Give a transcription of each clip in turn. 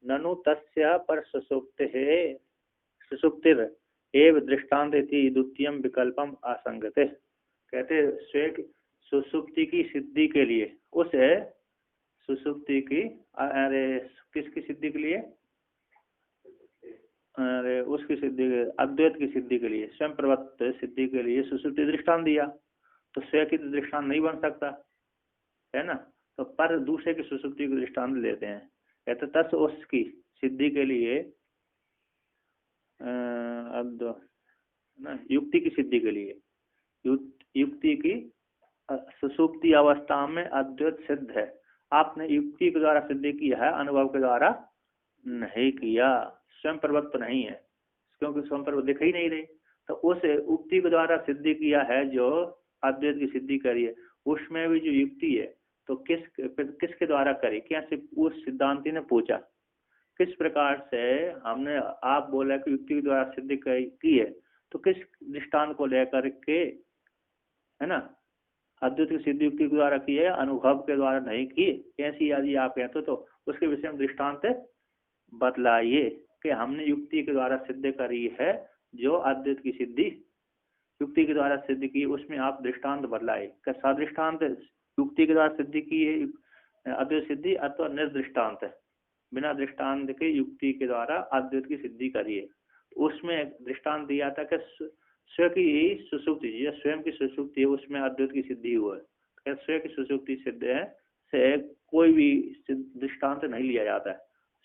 ननु तस्य पर सुसुप्तिर एव दृष्टांत इति द्वितीयम विकल्पम आसंगते। कहते स्वे सुसुप्ति की सिद्धि के लिए उस सुसुप्ति की किसकी सिद्धि के लिए, अरे उसकी सिद्धि, अद्वैत की सिद्धि के लिए, स्वयं प्रवृत्त सिद्धि के लिए सुसुप्ति दृष्टांत दिया, तो स्वयं की दृष्टांत नहीं बन सकता है ना। तो पर दूसरे की सुसुप्ति को दृष्टांत लेते हैं। कहते तस उसकी सिद्धि के लिए युक्ति की सिद्धि के लिए, युक्ति की सुसुप्ति अवस्था में अद्वैत सिद्ध है। आपने युक्ति के द्वारा सिद्धि किया है, अनुभव के द्वारा नहीं किया, स्वयं प्रवृत्त नहीं है, क्योंकि स्वयं प्रवृत्त दिख ही नहीं रही। तो उस युक्ति के द्वारा सिद्धि किया है जो अद्वैत की सिद्धि करी है, उसमें भी जो युक्ति है तो किसके द्वारा करी, कैसे उस सिद्धांति ने पूछा किस प्रकार से हमने, आप बोला कि युक्ति के द्वारा सिद्धि की है, तो किस दृष्टांत को लेकर के, है ना, अद्वैत की सिद्धि युक्ति के द्वारा की है, अनुभव के द्वारा नहीं की, कैसी यदि आप कहते तो उसके विषय में दृष्टांत बतलाइए कि हमने युक्ति के द्वारा सिद्ध करी है जो अद्वैत की सिद्धि युक्ति के द्वारा सिद्ध की, उसमें आप दृष्टांत बतलाए। कैसा दृष्टांत, युक्ति के द्वारा सिद्धि की है अद्वैत सिद्धि अथवा निर्दृष्टांत है, बिना दृष्टांत के युक्ति के द्वारा अद्वैत की सिद्धि करी है। उसमें दृष्टांत दिया था कि स्वयं की सुसुप्ति, स्वयं की सुसुप्ति है उसमें अद्वैत की सिद्धि हुआ है। स्वयं की सुसुप्ति सिद्ध है से कोई भी दृष्टांत नहीं लिया जाता है,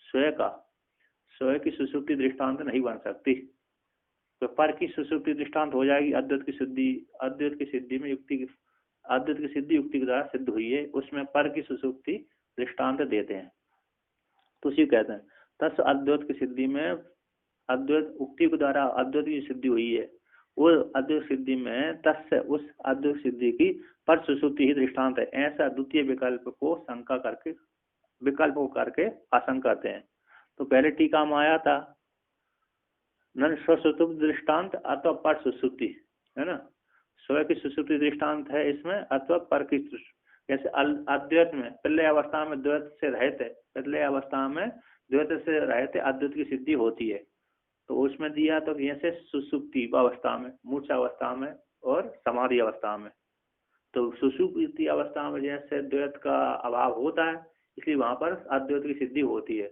स्वयं की सुसुप्ति दृष्टांत नहीं बन सकती। तो पर की सुसुप्ति दृष्टांत हो जाएगी। अद्वैत की सिद्धि में अद्वैत की सिद्धि युक्ति के द्वारा सिद्ध हुई है, उसमें पर की सुसुप्ति दृष्टांत देते हैं। तो उसी कहते हैं तस अद्वैत की सिद्धि में, अद्वैत उक्ति के द्वारा अद्वैत की सिद्धि हुई है, वो अद्वैत सिद्धि में तस्य उस अद्वैत सिद्धि की पर सुसुप्ति ही दृष्टांत है। ऐसा द्वितीय विकल्प को करके आशंका करते हैं। तो पहले टीका में आया था न स्वसुप्ति दृष्टांत अथवा पर सुसुप्ति, है ना, स्वयं की सुसुप्ति दृष्टांत है इसमें अथवा पर की। जैसे अद्वैत में पहले अवस्था में द्वैत से रहते, अद्वैत की सिद्धि होती है, तो उसमें दिया तो जैसे सुसुप्ति अवस्था में, मूर्छा अवस्था में और समाधि अवस्था में। तो सुसुप्ति अवस्था में जैसे द्वैत का अभाव होता है, इसलिए वहां पर अद्वैत की सिद्धि होती है।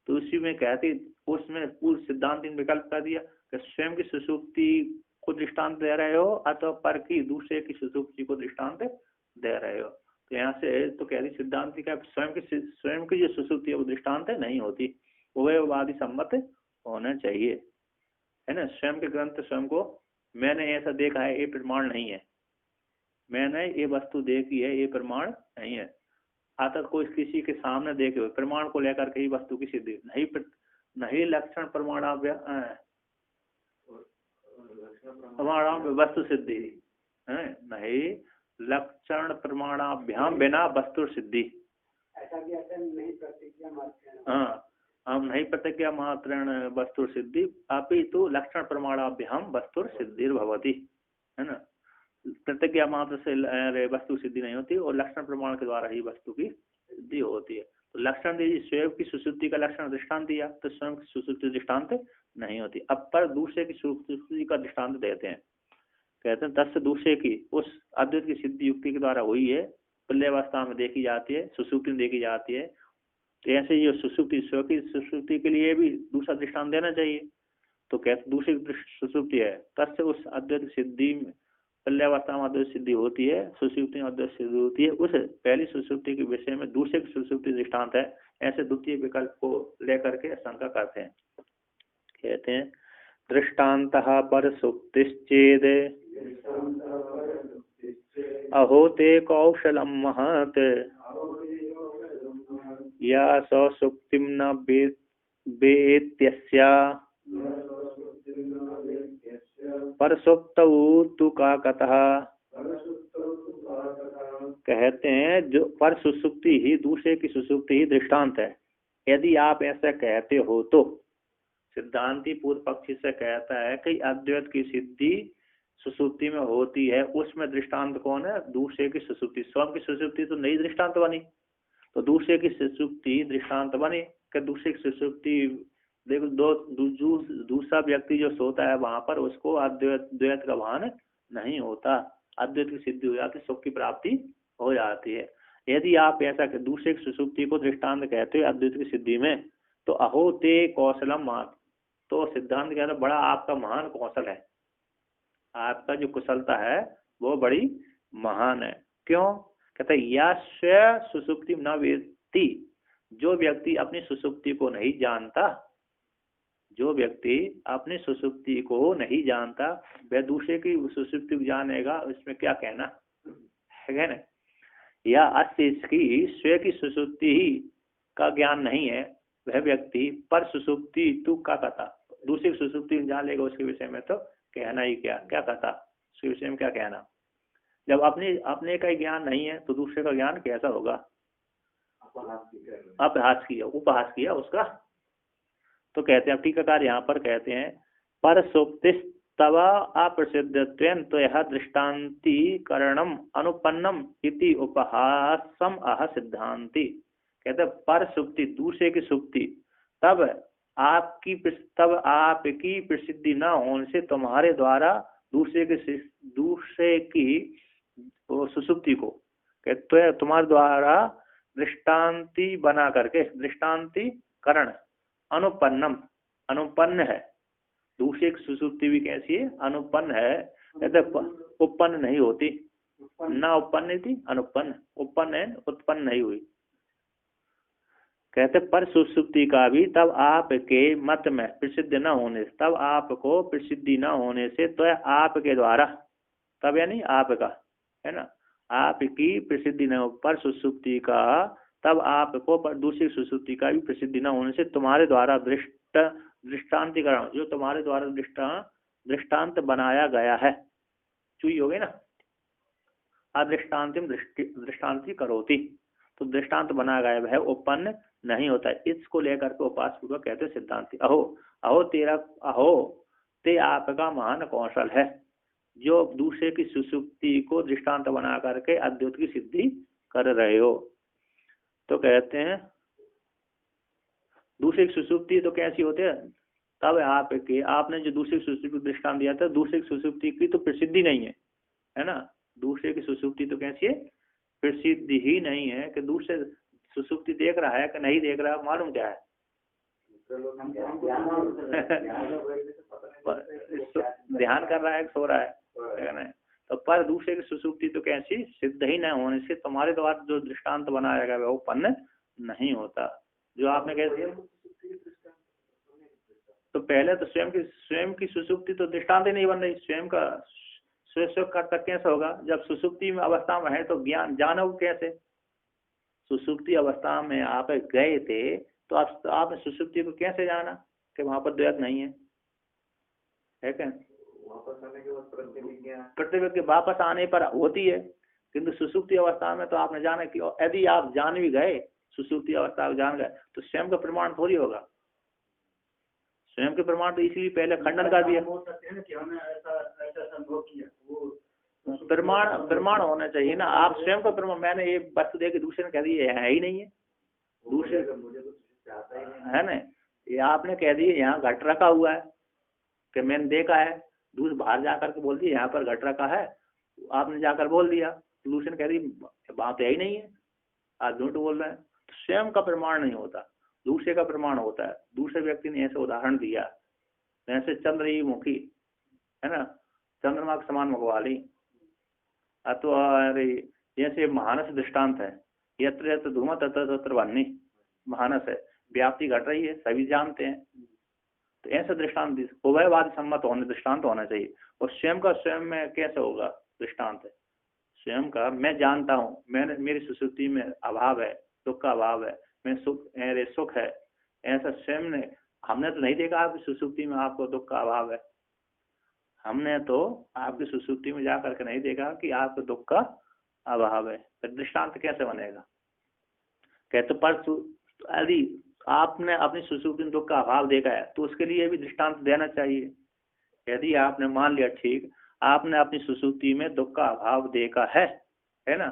तो उसी में कहते उसमें पूर्व सिद्धांत विकल्प कर दिया कि स्वयं की सुसुप्ति को दृष्टांत दे रहे हो अथवा पर की दूसरे की सुसुप्ति को दृष्टांत दे रहे हो। तो यहाँ से तो कह रही सिद्धांत का स्वयं की जो सुसुप्ति है वो दृष्टांत नहीं होती, उभयवादी सम्मत होना चाहिए, है ना। स्वयं के ग्रंथ स्वयं को मैंने ऐसा देखा है ये प्रमाण नहीं है, मैंने ये वस्तु देखी है ये प्रमाण नहीं है। आता कोई किसी के सामने देखे हुए प्रमाण को लेकर के ही वस्तु की सिद्धि नहीं लक्षण प्रमाणाभ्याम वस्तु सिद्धि है, नहीं लक्षण प्रमाणाभ्याम बिना वस्तु सिद्धि। हाँ, हम नहीं प्रतिज्ञा मात्रेण वस्तु सिद्धि अपितु लक्षण प्रमाणाभ्याम वस्तु सिद्धि भवति, है ना। प्रतिज्ञा मात्र से वस्तु सिद्धि नहीं होती और लक्षण प्रमाण के द्वारा ही वस्तु की सिद्धि होती है। तो लक्षण दीजिए, स्वयं की सुसुप्ति का लक्षण दृष्टांत दिया तो स्वयं की सुसुप्ति दृष्टांत नहीं होती। अब पर दूसरे की सुसुप्ति का दृष्टांत देते हैं, कहते हैं तस्य दूसरे की उस अद्वैत की सिद्धि युक्ति के द्वारा हुई है, प्रलयावस्था में देखी जाती है, सुसुप्ति में देखी जाती है। तो ऐसे ये सुसुप्ति स्वयं की सुसुप्ति के लिए भी दूसरा दृष्टांत देना चाहिए। तो कहते दूसरी सुसुप्ति है तस्य उस अद्वैत सिद्धि में प्रलयावस्था में अद्वैत सिद्धि होती है, सुसुप्ति में अद्वैत सिद्धि होती है, उस पहली सुसुप्ति के विषय में दूसरे की सुसुप्ति दृष्टांत है। ऐसे द्वितीय विकल्प को लेकर के शंका करते हैं। कहते हैं दृष्टान्तः पर सुप्तिश्चेद अहोते कौशलम महत् या सुप्तिम न वेत्यस्या परसुप्तौ तु का कतः। कहते हैं जो पर सुसुप्ति ही दूसरे की सुसुप्ति ही दृष्टांत है। यदि आप ऐसा कहते हो तो सिद्धांती पूर्व पक्षी से कहता है कि अद्वैत की सिद्धि सुसुप्ति में होती है, उसमें दृष्टांत कौन है, दूसरे की सुसुप्ति। स्वयं की सुसुप्ति तो नई दृष्टांत बनी, तो दूसरे की सुसुप्ति दृष्टांत बनी। कि दूसरे की सुसुप्ति, देखो दूसरा व्यक्ति जो सोता है वहां पर उसको अद्वैत का भान नहीं होता, अद्वैत की सिद्धि हो जाती, सुख की प्राप्ति हो जाती है। यदि आप ऐसा दूसरे की सुसुप्ति को दृष्टांत कहते हो अद्वैत की सिद्धि में, तो अहो ते कौशलम महान, तो सिद्धांत कहता है बड़ा आपका महान कौशल है, आपका जो कुशलता है वो बड़ी महान है। क्यों? कहते यस्य सुसुप्ति न वेत्ति, जो व्यक्ति अपनी सुसुप्ति को नहीं जानता, जो व्यक्ति अपनी सुसुप्ति को नहीं जानता वह दूसरे की सुसुप्ति को जानेगा, इसमें क्या कहना है ना। या अस्य इसकी स्वयं की सुसुप्ति ही का ज्ञान नहीं है वह व्यक्ति पर सुसुप्ति तू का कथा, दूसरी सुसुप्ति जान लेगा उसके विषय में तो कहना ही क्या, क्या कथा, उसके विषय में क्या कहना। जब अपने का ज्ञान नहीं है तो दूसरे का ज्ञान कैसा होगा। उपहास किया उसका। तो कहते हैं टीकाकार यहाँ पर कहते हैं पर सुप्तिस्तव अप्रसिद्धत्वेन त्वया दृष्टांतीकरणम अनुपन्नम इति उपहासम अह सिद्धांति। कहते हैं पर सुप्ति, दूसरे की सुप्ति, तब आपकी प्रसिद्धि न होने से तुम्हारे द्वारा दूसरे की सुसुप्ति को कहते तुम्हारे द्वारा दृष्टांति बना करके, दृष्टांतीकरण अनुपन्नम, अनुपन्न है, दूसरे की सुसुप्ति भी कैसी है, अनुपन्न है। कहते उत्पन्न नहीं होती, ना उत्पन्न थी अनुपन्न, उत्पन्न है उत्पन्न नहीं हुई। कहते पर सुसुप्ति का भी तब आपके मत में प्रसिद्ध न होने, तब आपको प्रसिद्धि न होने से तो आपके द्वारा, तब यानी आपका है ना, आपकी प्रसिद्धि न हो पर सुसुप्ति का, तब आपको पर दूसरी सुसुप्ति का भी प्रसिद्धि न होने से तुम्हारे द्वारा दृष्टांतिकरण, जो तुम्हारे द्वारा दृष्टांत बनाया गया है, चुई हो गई ना, अदृष्टांतिम दृष्टांति करोति, तो दृष्टांत बनाया गया वह उत्पन्न नहीं होता है। इसको लेकर के उपास पूर्वक कहते हैं सिद्धांति अहो ते आपका महान कौशल है, जो दूसरे की सुसुप्ति को दृष्टांत बना करके अद्वैत की सिद्धि कर रहे हो। तो कहते हैं दूसरे की सुसुप्ति तो कैसी होती है, तब आपने जो दूसरे की सुसुप्ति को दृष्टांत दिया था, दूसरे की सुसुप्ति की तो प्रसिद्धि नहीं है ना, दूसरे की सुसुप्ति तो कैसी है, प्रसिद्धि ही नहीं है। कि दूसरे सुसुप्ति देख रहा है कि नहीं देख रहा है मालूम क्या है, ध्यान कर रहा है सो रहा है। तो पर दूसरे की सुसुप्ति तो कैसी, सिद्ध ही न होने से तुम्हारे द्वारा जो दृष्टांत बनाया गया वो उत्पन्न नहीं होता। जो आपने कह दिया तो पहले तो स्वयं की सुसुप्ति तो दृष्टांत ही नहीं बन रही, स्वयं का स्वयं का तक कैसे होगा, जब सुसुप्ति में अवस्था में है तो ज्ञान जानो कैसे। सुसुप्ति अवस्था में आप गए थे तो आपने सुसुप्ति को कैसे जाना कि वहां पर द्वैत नहीं है क्या। वापस आने के बाद प्रतिज्ञा वापस आने पर होती है, किंतु सुसुप्ति अवस्था में तो आपने जाना कि यदि आप जान भी गए, सुसुप्ति अवस्था जान गए तो स्वयं का प्रमाण थोड़ी होगा। स्वयं के प्रमाण तो इसलिए पहले खंडन कर दिया, प्रमाण होना चाहिए ना। आप स्वयं का प्रमाण, मैंने ये वस्तु दे के दूसरे ने कह दिया है ही नहीं है, दूसरे है ना, ये आपने कह दिया यहाँ घट रखा हुआ है कि मैंने देखा है, दूसरे बाहर जाकर के बोल दिया यहाँ पर घट रखा है, आपने जाकर बोल दिया, दूसरे ने कह दी बात है ही नहीं है, आप झूठ बोल रहे हैं। तो स्वयं का प्रमाण नहीं होता, दूसरे का प्रमाण होता है। दूसरे व्यक्ति ने ऐसे उदाहरण दिया, जैसे चंद्र ही मुखी है ना, चंद्रमा के समान मुखवा ली, अथवा जैसे मानस दृष्टांत है, यत्र यत्र धूम तत्र तत्र वह्नि, मानस है, व्याप्ति घट रही है सभी जानते हैं। तो ऐसा दृष्टांत उभयवादी सम्मत होने दृष्टांत होना चाहिए। और स्वयं का स्वयं में कैसे होगा दृष्टांत है, स्वयं का मैं जानता हूँ, मैंने मेरी सुसुप्ति में अभाव है, दुख का अभाव है, मैं मेरे सुख है, ऐसा स्वयं ने, हमने तो नहीं देखा आपकी सुसुप्ति में आपको दुख का अभाव है, हमने तो आपकी सुसुप्ति में जाकर के नहीं देखा कि आपको दुख का अभाव है, फिर दृष्टांत कैसे बनेगा। कहते पर यदि आपने अपनी सुसुप्ति में दुख का अभाव देखा है तो उसके लिए भी दृष्टांत देना चाहिए। यदि आपने मान लिया ठीक, आपने अपनी सुसुप्ति में दुख का अभाव देखा है ना,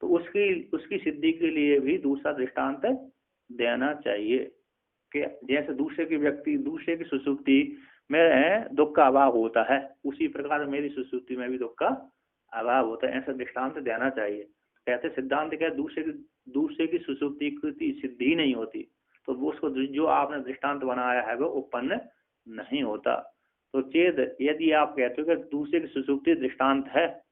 तो उसकी सिद्धि के लिए भी दूसरा दृष्टांत देना चाहिए। कि जैसे दूसरे की सुसुप्ति में दुख का अभाव होता है, उसी प्रकार मेरी सुसुप्ति में भी दुख का अभाव होता है, ऐसा दृष्टांत देना चाहिए। कहते सिद्धांत क्या, दूसरे की सुसुप्ति की सिद्धि नहीं होती, तो वो उसको जो आपने दृष्टांत बनाया है वो उत्पन्न नहीं होता। तो चेद यदि आप कहते हो कि दूसरे की सुसुप्ति दृष्टांत है,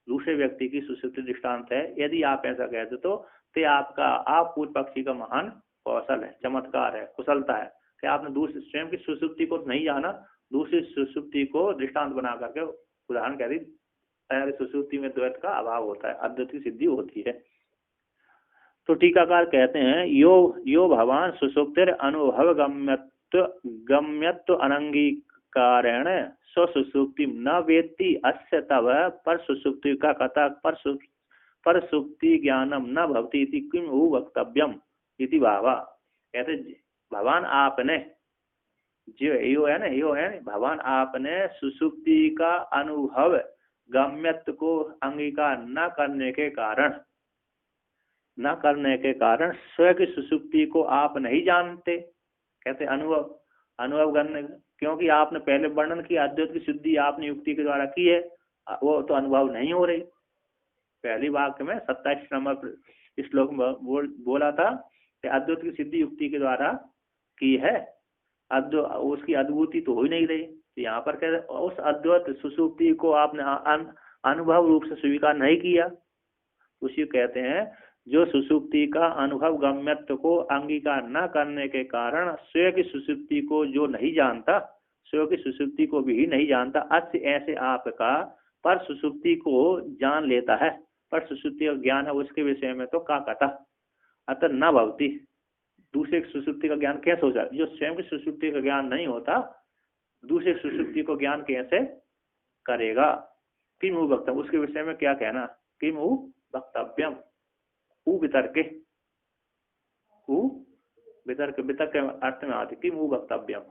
दूसरे व्यक्ति की सुसुप्ति दृष्टांत है, यदि आप ऐसा कहते तो आप पूर्व पक्षी का महान कौशल है, चमत्कार है, कुशलता है कि आपने दूसरे स्वयं की सुसुप्ति को नहीं जाना, दूसरी सुसुप्ति को दृष्टांत बना करके उदाहरण कह दी, सुसुप्ति में द्वैत का अभाव होता है, अद्वैत की सिद्धि होती है। तो टीकाकार कहते हैं यो भगवान सुसुप्तिर अनुभव गम्यत्व अनंगीकारेण स्वसुसुप्ति न वेत्ति अस्य तव पर सुसुप्ति का कथा पर सुप्ति ज्ञानम न भवति इति किम वक्तव्यम इति भावा। कहते भगवान आपने जो है ना, भगवान आपने सुसुप्ति का अनुभव गम्यत्व को अंगीकार न करने के कारण स्वयं की सुसुप्ति को आप नहीं जानते। कहते अनुभव करने, क्योंकि आपने पहले वर्णन किया अद्वैत की सिद्धि आपने युक्ति के द्वारा की है, वो तो अनुभव नहीं हो रही। पहली वाक्य में 27 नंबर श्लोक में बोला था कि अद्वैत की सिद्धि युक्ति के द्वारा की है, उसकी अद्भुति तो हो ही नहीं रही। तो यहाँ पर कहते उस अद्वैत सुसुप्ति को आपने अनुभव रूप से स्वीकार नहीं किया, उसी कहते हैं जो सुसुप्ति का अनुभव गम्यत्व को अंगीकार न करने के कारण स्वयं की सुसुप्ति को जो नहीं जानता, स्वयं की सुसुप्ति को भी नहीं जानता, अस्य ऐसे आपका पर सुसुप्ति को जान लेता है, पर सुसुप्ति का ज्ञान है उसके विषय में तो का कथा अतः न भवती। दूसरे की सुसुप्ति का ज्ञान कैसे हो जाए, जो स्वयं की सुसुप्ति का ज्ञान नहीं होता दूसरे की सुसुप्ति को ज्ञान कैसे करेगा। किम उ वक्तव्यम, उसके विषय में क्या कहना, किम उ वक्तव्यम, वितर्क के अर्थ में आती किम उ वक्तव्यम,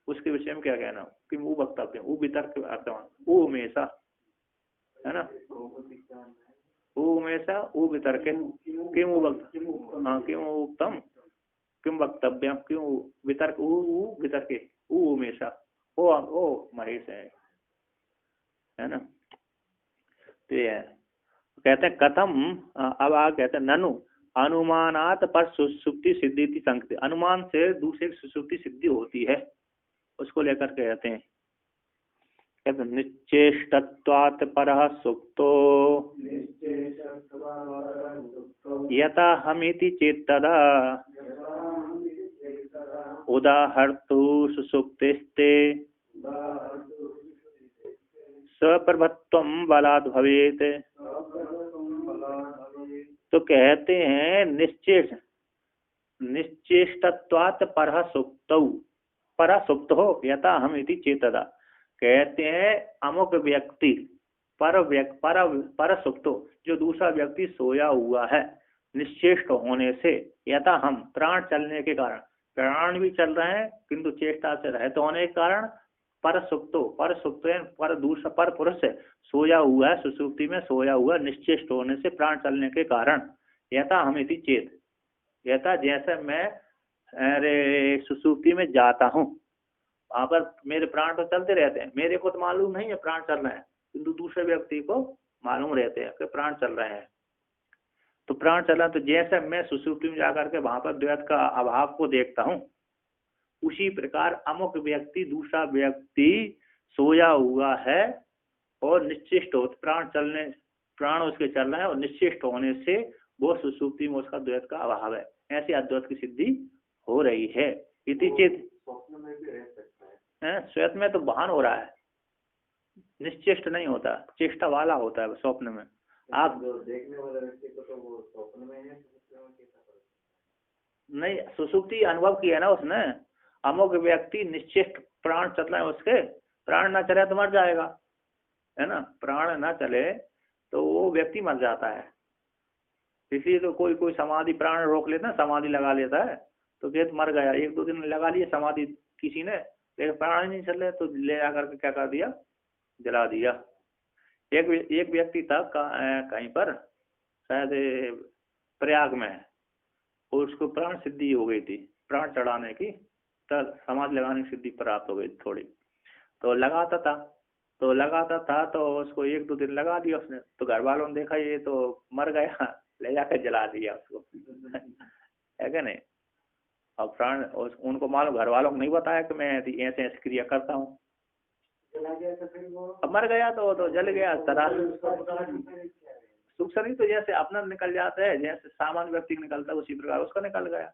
उसके विषय में क्या कहना, किम उ वक्तव्यम, वितर्क के अर्थ में हमेशा है ना, हमेशा वितर्क किम उक्तम किम वक्तव्यम क्यों वितर्क वितर्क हमेशा ओ महेश है ना। तो ये कहते हैं कथम, अब आ कहते हैं ननु अनुमानात पर सुसुप्ति सिद्धि की संगति, अनुमान से दूसरे की सुसुप्ति सिद्धि होती है, उसको लेकर कहते हैं कहते निश्चेष्टत्वात् परः सुप्तो यथा हमिति चेत्तदा उदाहर्तु सुसुप्तिस्ते स्वप्रभत्वं बलात् भवेत्। तो कहते हैं निश्चेष्टत्वात् परः सुप्तो यथा हम इति चेतदा, कहते हैं अमुक व्यक्ति पर सुप्तो, जो दूसरा व्यक्ति सोया हुआ है निश्चेष्ट होने से, यथा हम प्राण चलने के कारण, प्राण भी चल रहे हैं किंतु चेष्टा से रहित होने के कारण पर दूसरा पर पुरुष सोया हुआ है, सुसुप्ति में सोया हुआ निश्चेष्ट होने से प्राण चलने के कारण, यथा हम इति चेत, यथा जैसे मैं अरे सुसुप्ति में जाता हूँ, वहां पर मेरे प्राण तो चलते रहते हैं, मेरे को तो मालूम नहीं है प्राण चल रहे हैं, किंतु दूसरे व्यक्ति को मालूम रहते हैं कि प्राण चल रहे हैं। तो प्राण चला, तो जैसे मैं सुसुप्ति में जाकर के वहां पर द्वैत का अभाव को देखता हूँ, उसी प्रकार अमुक व्यक्ति दूसरा व्यक्ति सोया हुआ है और निश्चिष्ट हो, प्राण उसके चल रहे हैं और निश्चिष्ट होने से वो सुसुप्ति में उसका द्वैत का अभाव है, ऐसी अद्वैत की सिद्धि हो रही है। इति चेत श्वेत में तो भान हो रहा है, निश्चेष्ट नहीं होता, चेष्टा वाला होता है स्वप्न में। आप देखने वाले व्यक्ति को तो वो स्वप्न में है, नहीं, सुसुप्ति अनुभव किया ना उसने, अमुक व्यक्ति निश्चिष्ट प्राण चल रहे हैं उसके, प्राण ना चले तो मर जाएगा, है ना, प्राण ना चले तो वो व्यक्ति मर जाता है। इसलिए तो कोई समाधि प्राण रोक लेता है, समाधि लगा लेता है, तो कहते मर गया, 1-2 दिन लगा लिए समाधि किसी ने, लेकिन प्राण नहीं चल रहे तो ले जाकर के क्या कर दिया, जला दिया। एक व्यक्ति था कहीं पर शायद प्रयाग में, और उसको प्राण सिद्धि हो गई थी, प्राण चढ़ाने की, तब समाधि लगाने की सिद्धि प्राप्त हो गई थोड़ी। तो लगाता था तो उसको 1-2 दिन लगा दिया उसने, तो घर वालों ने देखा ये तो मर गया, ले जाकर जला दिया उसको है क्या नहीं। अब प्राण उनको मालूम, घर वालों को नहीं बताया कि मैं ऐसे ऐसी क्रिया करता हूँ। चला गया तो फिर वो अब मर गया तो जल गया तरा। सुख शरीर तो जैसे अपना निकल जाता है, जैसे सामान्य व्यक्ति निकलता है उसी प्रकार उसका निकल गया।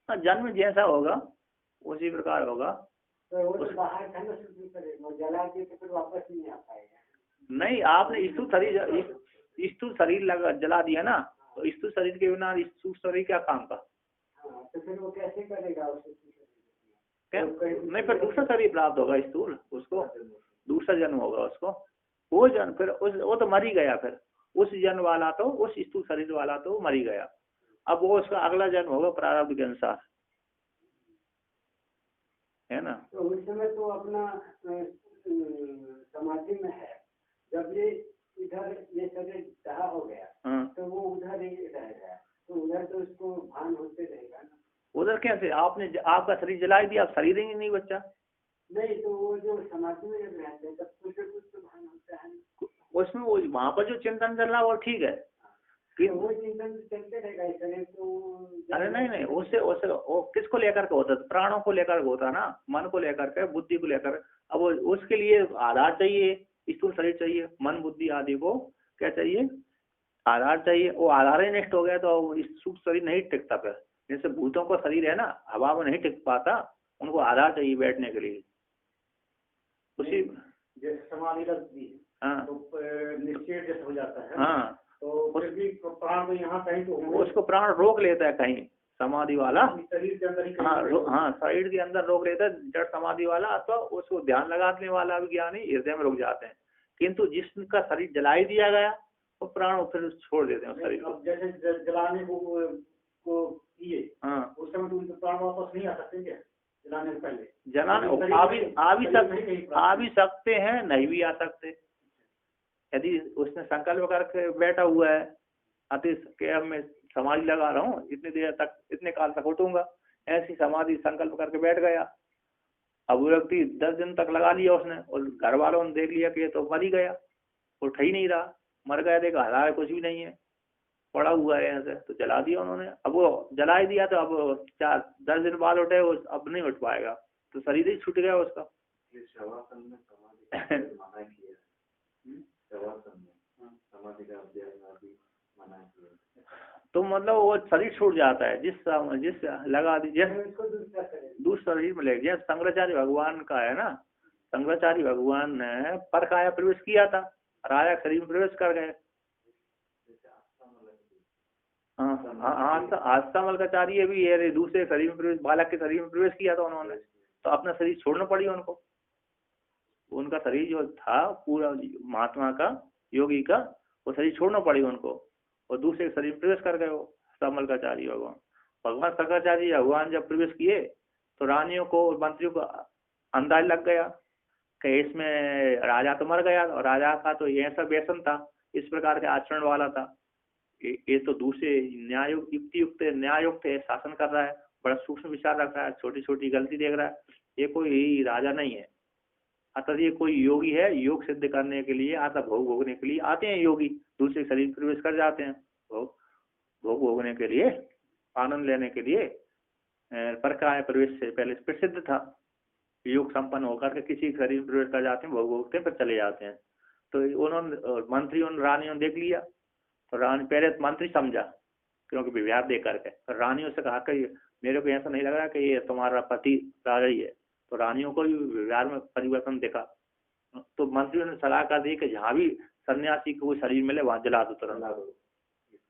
जन्म जैसा होगा उसी प्रकार होगा। तो वो तो बाहर था ना, शुद्ध शरीर वो जला के तो फिर वापस नहीं आ पाएगा। नहीं, आपने स्थूल शरीर लगा जला दिया ना, तो स्थूल शरीर के बिना स्थूल शरीर क्या काम का। हाँ, तो फिर वो कैसे करेगा उसे? क्या नहीं, फिर दूसरा शरीर प्राप्त होगा स्थूल, उसको दूसरा जन्म होगा उसको। वो जन्म फिर वो तो मर ही गया, फिर उस जन्म वाला तो उस स्थूल शरीर वाला तो मर ही गया। अब वो उसका अगला जन्म होगा प्रारब्ध के अनुसार, है ना। तो उस समय तो अपना समाधि में है, जब ये इधर ये शरीर दहा हो गया तो वो उधर ही रह गया, तो उधर तो उसको भान होते रहेगा ना। उधर कैसे, आपका शरीर जला दिया, आप शरीर ही नहीं बच्चा। नहीं, तो वो जो समाधि में जब रहते हैं तब कुछ तो भान होता है उसमें, वो वहाँ पर जो चिंतन चल रहा है वो ठीक है, वो चिंतन चलते रहेगा इस तरह तो। अरे नहीं, उससे वो किसको लेकर के होता है, प्राणों को लेकर के होता है ना, मन को लेकर के, बुद्धि को लेकर। अब उसके लिए आधार चाहिए, स्थूल शरीर चाहिए, मन बुद्धि आदि को क्या चाहिए, आधार चाहिए। वो आधार ही नष्ट हो गया तो सूक्ष्म शरीर नहीं टिकता। फिर जैसे भूतों का शरीर है ना, हवा में नहीं टिक पाता, उनको आधार चाहिए बैठने के लिए। उसी जैसे समाधि लगती है, हाँ, तो निश्चय जैसे हो जाता है, हाँ, तो फिर भी प्राण को यहाँ कहीं तो उसको प्राण रोक लेता है कहीं, समाधि वाला शरीर के अंदर ही हाँ शरीर के अंदर रोक लेता है जड़ समाधि वाला, अथवा उसको ध्यान लगाने वाला विज्ञानी हृदय में रुक जाते हैं। किंतु जिसका शरीर जला ही दिया गया वो प्राण फिर छोड़ देते हैं शरीर को। जैसे जलाने को किए, हाँ, उस समय तो प्राण वापस नहीं आ सकते क्या? जलाने से पहले जलाने आ भी सकते हैं, नहीं भी आ सकते। यदि उसने संकल्प करके बैठा हुआ है अति के अब मैं समाधि लगा रहा हूँ, इतनी देर तक, इतने काल तक उठूंगा, ऐसी समाधि संकल्प करके बैठ गया। अब वो व्यक्ति 10 दिन तक लगा लिया उसने, और घर वालों ने देख लिया कि ये तो मर ही गया, उठ ही नहीं रहा, मर गया, देखा हरा कुछ भी नहीं है, पड़ा हुआ है ऐसे, तो जला दिया उन्होंने। अब वो जला ही दिया तो अब 10 दिन बाद उठे वो, अब नहीं उठ पाएगा, तो शरीर ही छूट गया उसका। तो मतलब वो शरीर छूट जाता है, जिस लगा दी, जैसे दूसरा शरीर में ले, जैसे शंकराचार्य भगवान का है ना, शंकराचार्य भगवान ने पर काया प्रवेश किया था, राजा शरीर में प्रवेश कर गए। आस्थामलकाचार्य भी है, दूसरे शरीर में प्रवेश, बालक के शरीर में प्रवेश किया था उन्होंने, तो अपना शरीर छोड़ना पड़ी उनको। उनका शरीर जो था पूरा महात्मा का, योगी का, वो शरीर छोड़ना पड़ी उनको, और दूसरे शरीर में प्रवेश कर गए वो शंकराचार्य भगवान शंकराचार्य भगवान जब प्रवेश किए तो रानियों को और मंत्रियों को अंदाज लग गया कि इसमें राजा तो मर गया, और राजा का तो ये ऐसा व्यसन था, इस प्रकार के आचरण वाला था, ये तो दूसरे युक्त न्यायुक्त है, शासन कर रहा है, बड़ा सूक्ष्म विचार रख रहा है, छोटी छोटी गलती देख रहा है, ये कोई राजा नहीं है। अतः ये कोई योगी है, योग सिद्ध करने के लिए आता, भोग भोगने के लिए आते हैं योगी, दूसरे शरीर प्रवेश कर जाते हैं, भोग भोगने के लिए, आनंद लेने के लिए। परकाय प्रवेश से पहले प्रसिद्ध था, योग संपन्न होकर के किसी शरीर प्रवेश कर जाते हैं, भोग भोगते हैं, फिर चले जाते हैं। तो उन्होंने मंत्रियों ने, रानियों ने देख लिया, तो रानी पहले मंत्री समझा क्योंकि विवाह दे करके, रानियों से कहा कि मेरे को ऐसा नहीं लग रहा कि ये तुम्हारा पति राजा ही है, तो रानियों को भी व्यवहार में परिवर्तन देखा, तो मंत्रियों ने सलाह कर दी कि जहाँ भी सन्यासी को शरीर मिले वहां जला दो तुरंत,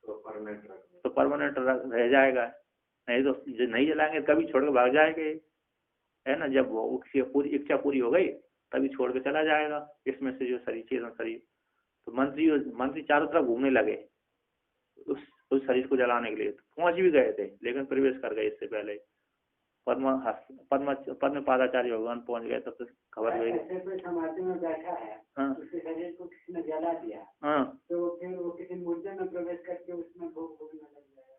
तो परमानेंट रह जाएगा, नहीं तो नहीं जलाएंगे कभी छोड़ के भाग जाएंगे, है ना। जब वो पूरी इच्छा पूरी हो गई तभी छोड़ के चला जाएगा इसमें से जो शरीर शरीर। तो मंत्री चारों तरफ घूमने लगे उस शरीर को जलाने के लिए, तो पहुंच भी गए थे लेकिन प्रवेश कर गए इससे पहले। पद्म पादाचार्य भगवान पहुंच गए तब तक खबर गई। समाधि में बैठा है, हाँ, उसके शरीर को किसी ने जला दिया, हाँ, तो फिर वो किसी मूर्ति में प्रवेश करके उसमें भोग भोगने लग जाएगा।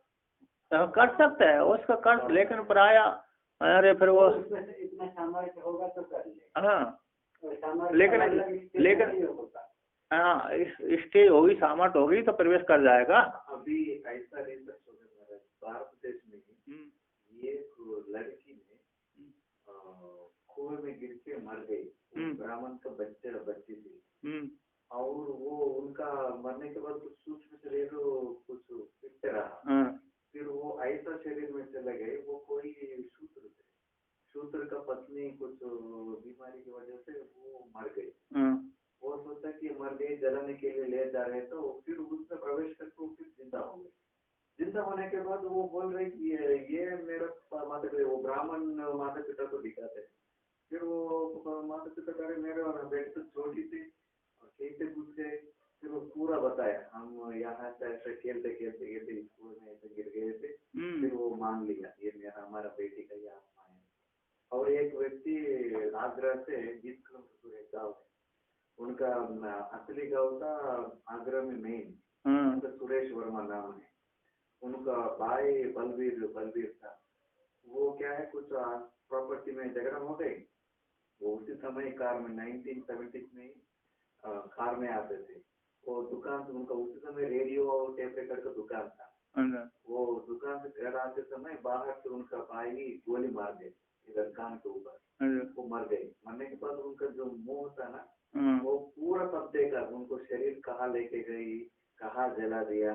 कर सकते हैं उसका कर, लेकिन प्राय अरे फिर वो इतना सामर्थ्य होगा तो कर ले। हाँ लेकिन हाँ स्टेज होगी, सामर्थ्य होगी तो प्रवेश कर जाएगा। अभी ऐसा रिसर्च हो गया भारत देश में ही, ये लड़की ने कुएं में गिर के मर गई, ब्राह्मण का बच्ची थी, और वो उनका मरने के बाद कुछ सूक्ष्म शरीर कुछ पिट रहा, फिर वो ऐसा शरीर में चले गए, वो कोई शूद्र थे, शूद्र का पत्नी कुछ बीमारी की वजह से वो मर गई, वो सोचा कि मर गई, जलाने के लिए ले जा रहे तो फिर उसमें प्रवेश करके वो फिर जिंदा हो गई। जिंदा होने के बाद वो बोल रहे कि ये मेरा माता पिता, वो ब्राह्मण माता पिता को दिखाते, फिर वो माता पिता कह रहे मेरे बेटे तो छोटी थी कैसे घुस गए, फिर वो पूरा बताया, हम यहाँ से ऐसे खेलते खेलते खेलते स्कूल में ऐसे गिर गए थे, फिर वो मान लिया ये मेरा हमारा बेटी का ही आत्मा है। और एक व्यक्ति आगरा से 20 किलोमीटर दूर एक गाँव है, उनका असली गाँव था आगरा में मेन, उनका सुरेश वर्मा नाम है, उनका भाई बलबीर था, वो क्या है कुछ प्रॉपर्टी में झगड़ा हो गई, वो उसी समय कार में 1970 में कार में आते थे, वो दुकान से उनका उसी समय रेडियो और टेप रिकॉर्ड का दुकान था, वो दुकान से घर आते समय बाहर से उनका भाई गोली मार गए इधर कान के ऊपर, वो मर गए। मरने के बाद उनका जो मुंह था ना, वो पूरा सब देखा, उनको शरीर कहाँ लेके गई, कहाँ जला दिया,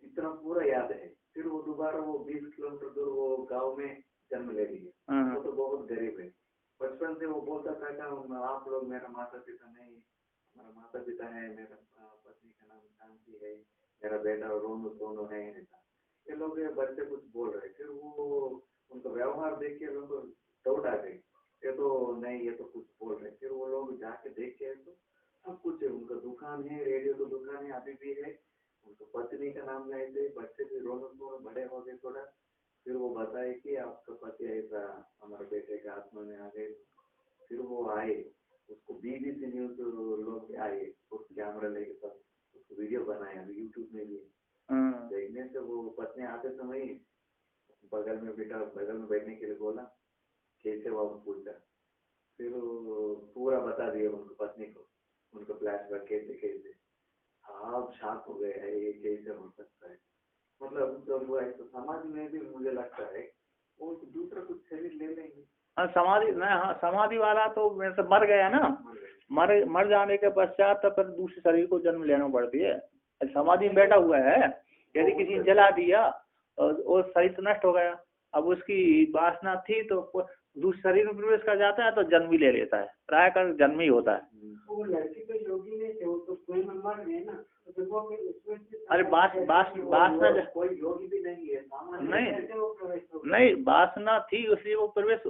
इतना पूरा याद है। फिर वो दोबारा वो 20 किलोमीटर दूर वो गांव में जन्म ले लिया, वो तो बहुत गरीब है, बचपन से वो बोलता था कि आप लोग मेरा माता पिता नहीं, हमारा माता पिता है, मेरा पत्नी का नाम शांति है, मेरा बेटा रोनू सोनू है, ये लोग बच्चे कुछ बोल रहे, फिर वो उनका व्यवहार देख के उनको डाउट आ गई, ये तो नहीं, ये तो कुछ बोल रहे, फिर वो लोग जाके देखे तो सब कुछ है, उनका दुकान है, रेडियो का दुकान है अभी भी है, उनका पत्नी का नाम नहीं थे, बच्चे भी रोनू सोनू बड़े हो गए थोड़ा, फिर वो बताए कि आपका पति ऐसा हमारे बेटे के आत्मा में आ गए, फिर वो आए, उसको BBC न्यूज लोग आए, उस कैमरा लेके सब उसको वीडियो बनाया, यूट्यूब में भी देखने से वो पत्नी आते समय बगल में बैठने के लिए बोला, कैसे वो पूछा, फिर पूरा बता दिया उनको पत्नी को, उनको फ्लैशबैक कैसे कैसे, आप शॉक हो गए है, ये कैसे हो सकता है, मतलब जब वो ऐसा समाज में भी मुझे लगता है वो दूसरा कुछ शरीर ले लेंगे। समाधि नहीं, हाँ समाधि वाला तो वैसे मर गया ना, मर जाने के पश्चात तो फिर दूसरे शरीर को जन्म लेना पड़ती है। समाधि में बैठा हुआ है, यदि किसी ने जला दिया और वो शरीर तो नष्ट हो गया, अब उसकी वासना थी तो दूसरे शरीर में प्रवेश कर जाता है तो जन्म भी ले लेता है, प्राय कर जन्म ही होता है। वो लड़की तो योगी नहीं थे, वो तो स्वयं मर गए ना, तो वो अरे वासना कोई योगी भी नहीं है, नहीं वासना थी इसलिए वो प्रवेश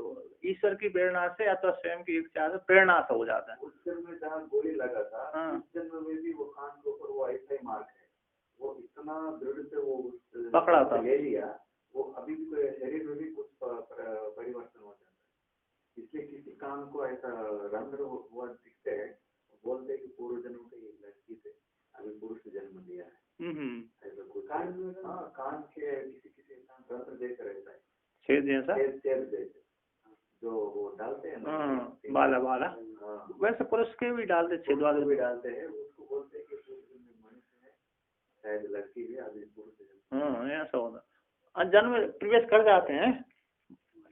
ईश्वर की प्रेरणा से या तो स्वयं की इच्छा से प्रेरणा से हो जाता है। उस जन्म में जहाँ गोली लगा था, उस जन्म में भी वो कान के ऊपर वो ऐसा ही मार्क है, वो इतना दृढ़ से वो पकड़ा था, ले लिया, वो अभी भी शरीर में भी कुछ परिवर्तन हो जाता है, इसलिए किसी कान को ऐसा रंध्र हुआ दिखते है, बोलते कि पूर्व जन्म के लड़की थे, अभी पुरुष जन्म लिया है, ऐसा कुछ कान के किसी इंसान रंध्र जैसा रहता है, छेद जैसे जो वो डालते हैं ना बाला वैसे पुरुष के भी डालते, छेद वाले भी डालते हैं, उसको बोलते हैं कि मनुष्य है, शायद लड़की भी अभी पुरुष ऐसा होता, जन्म प्रवेश कर जाते हैं,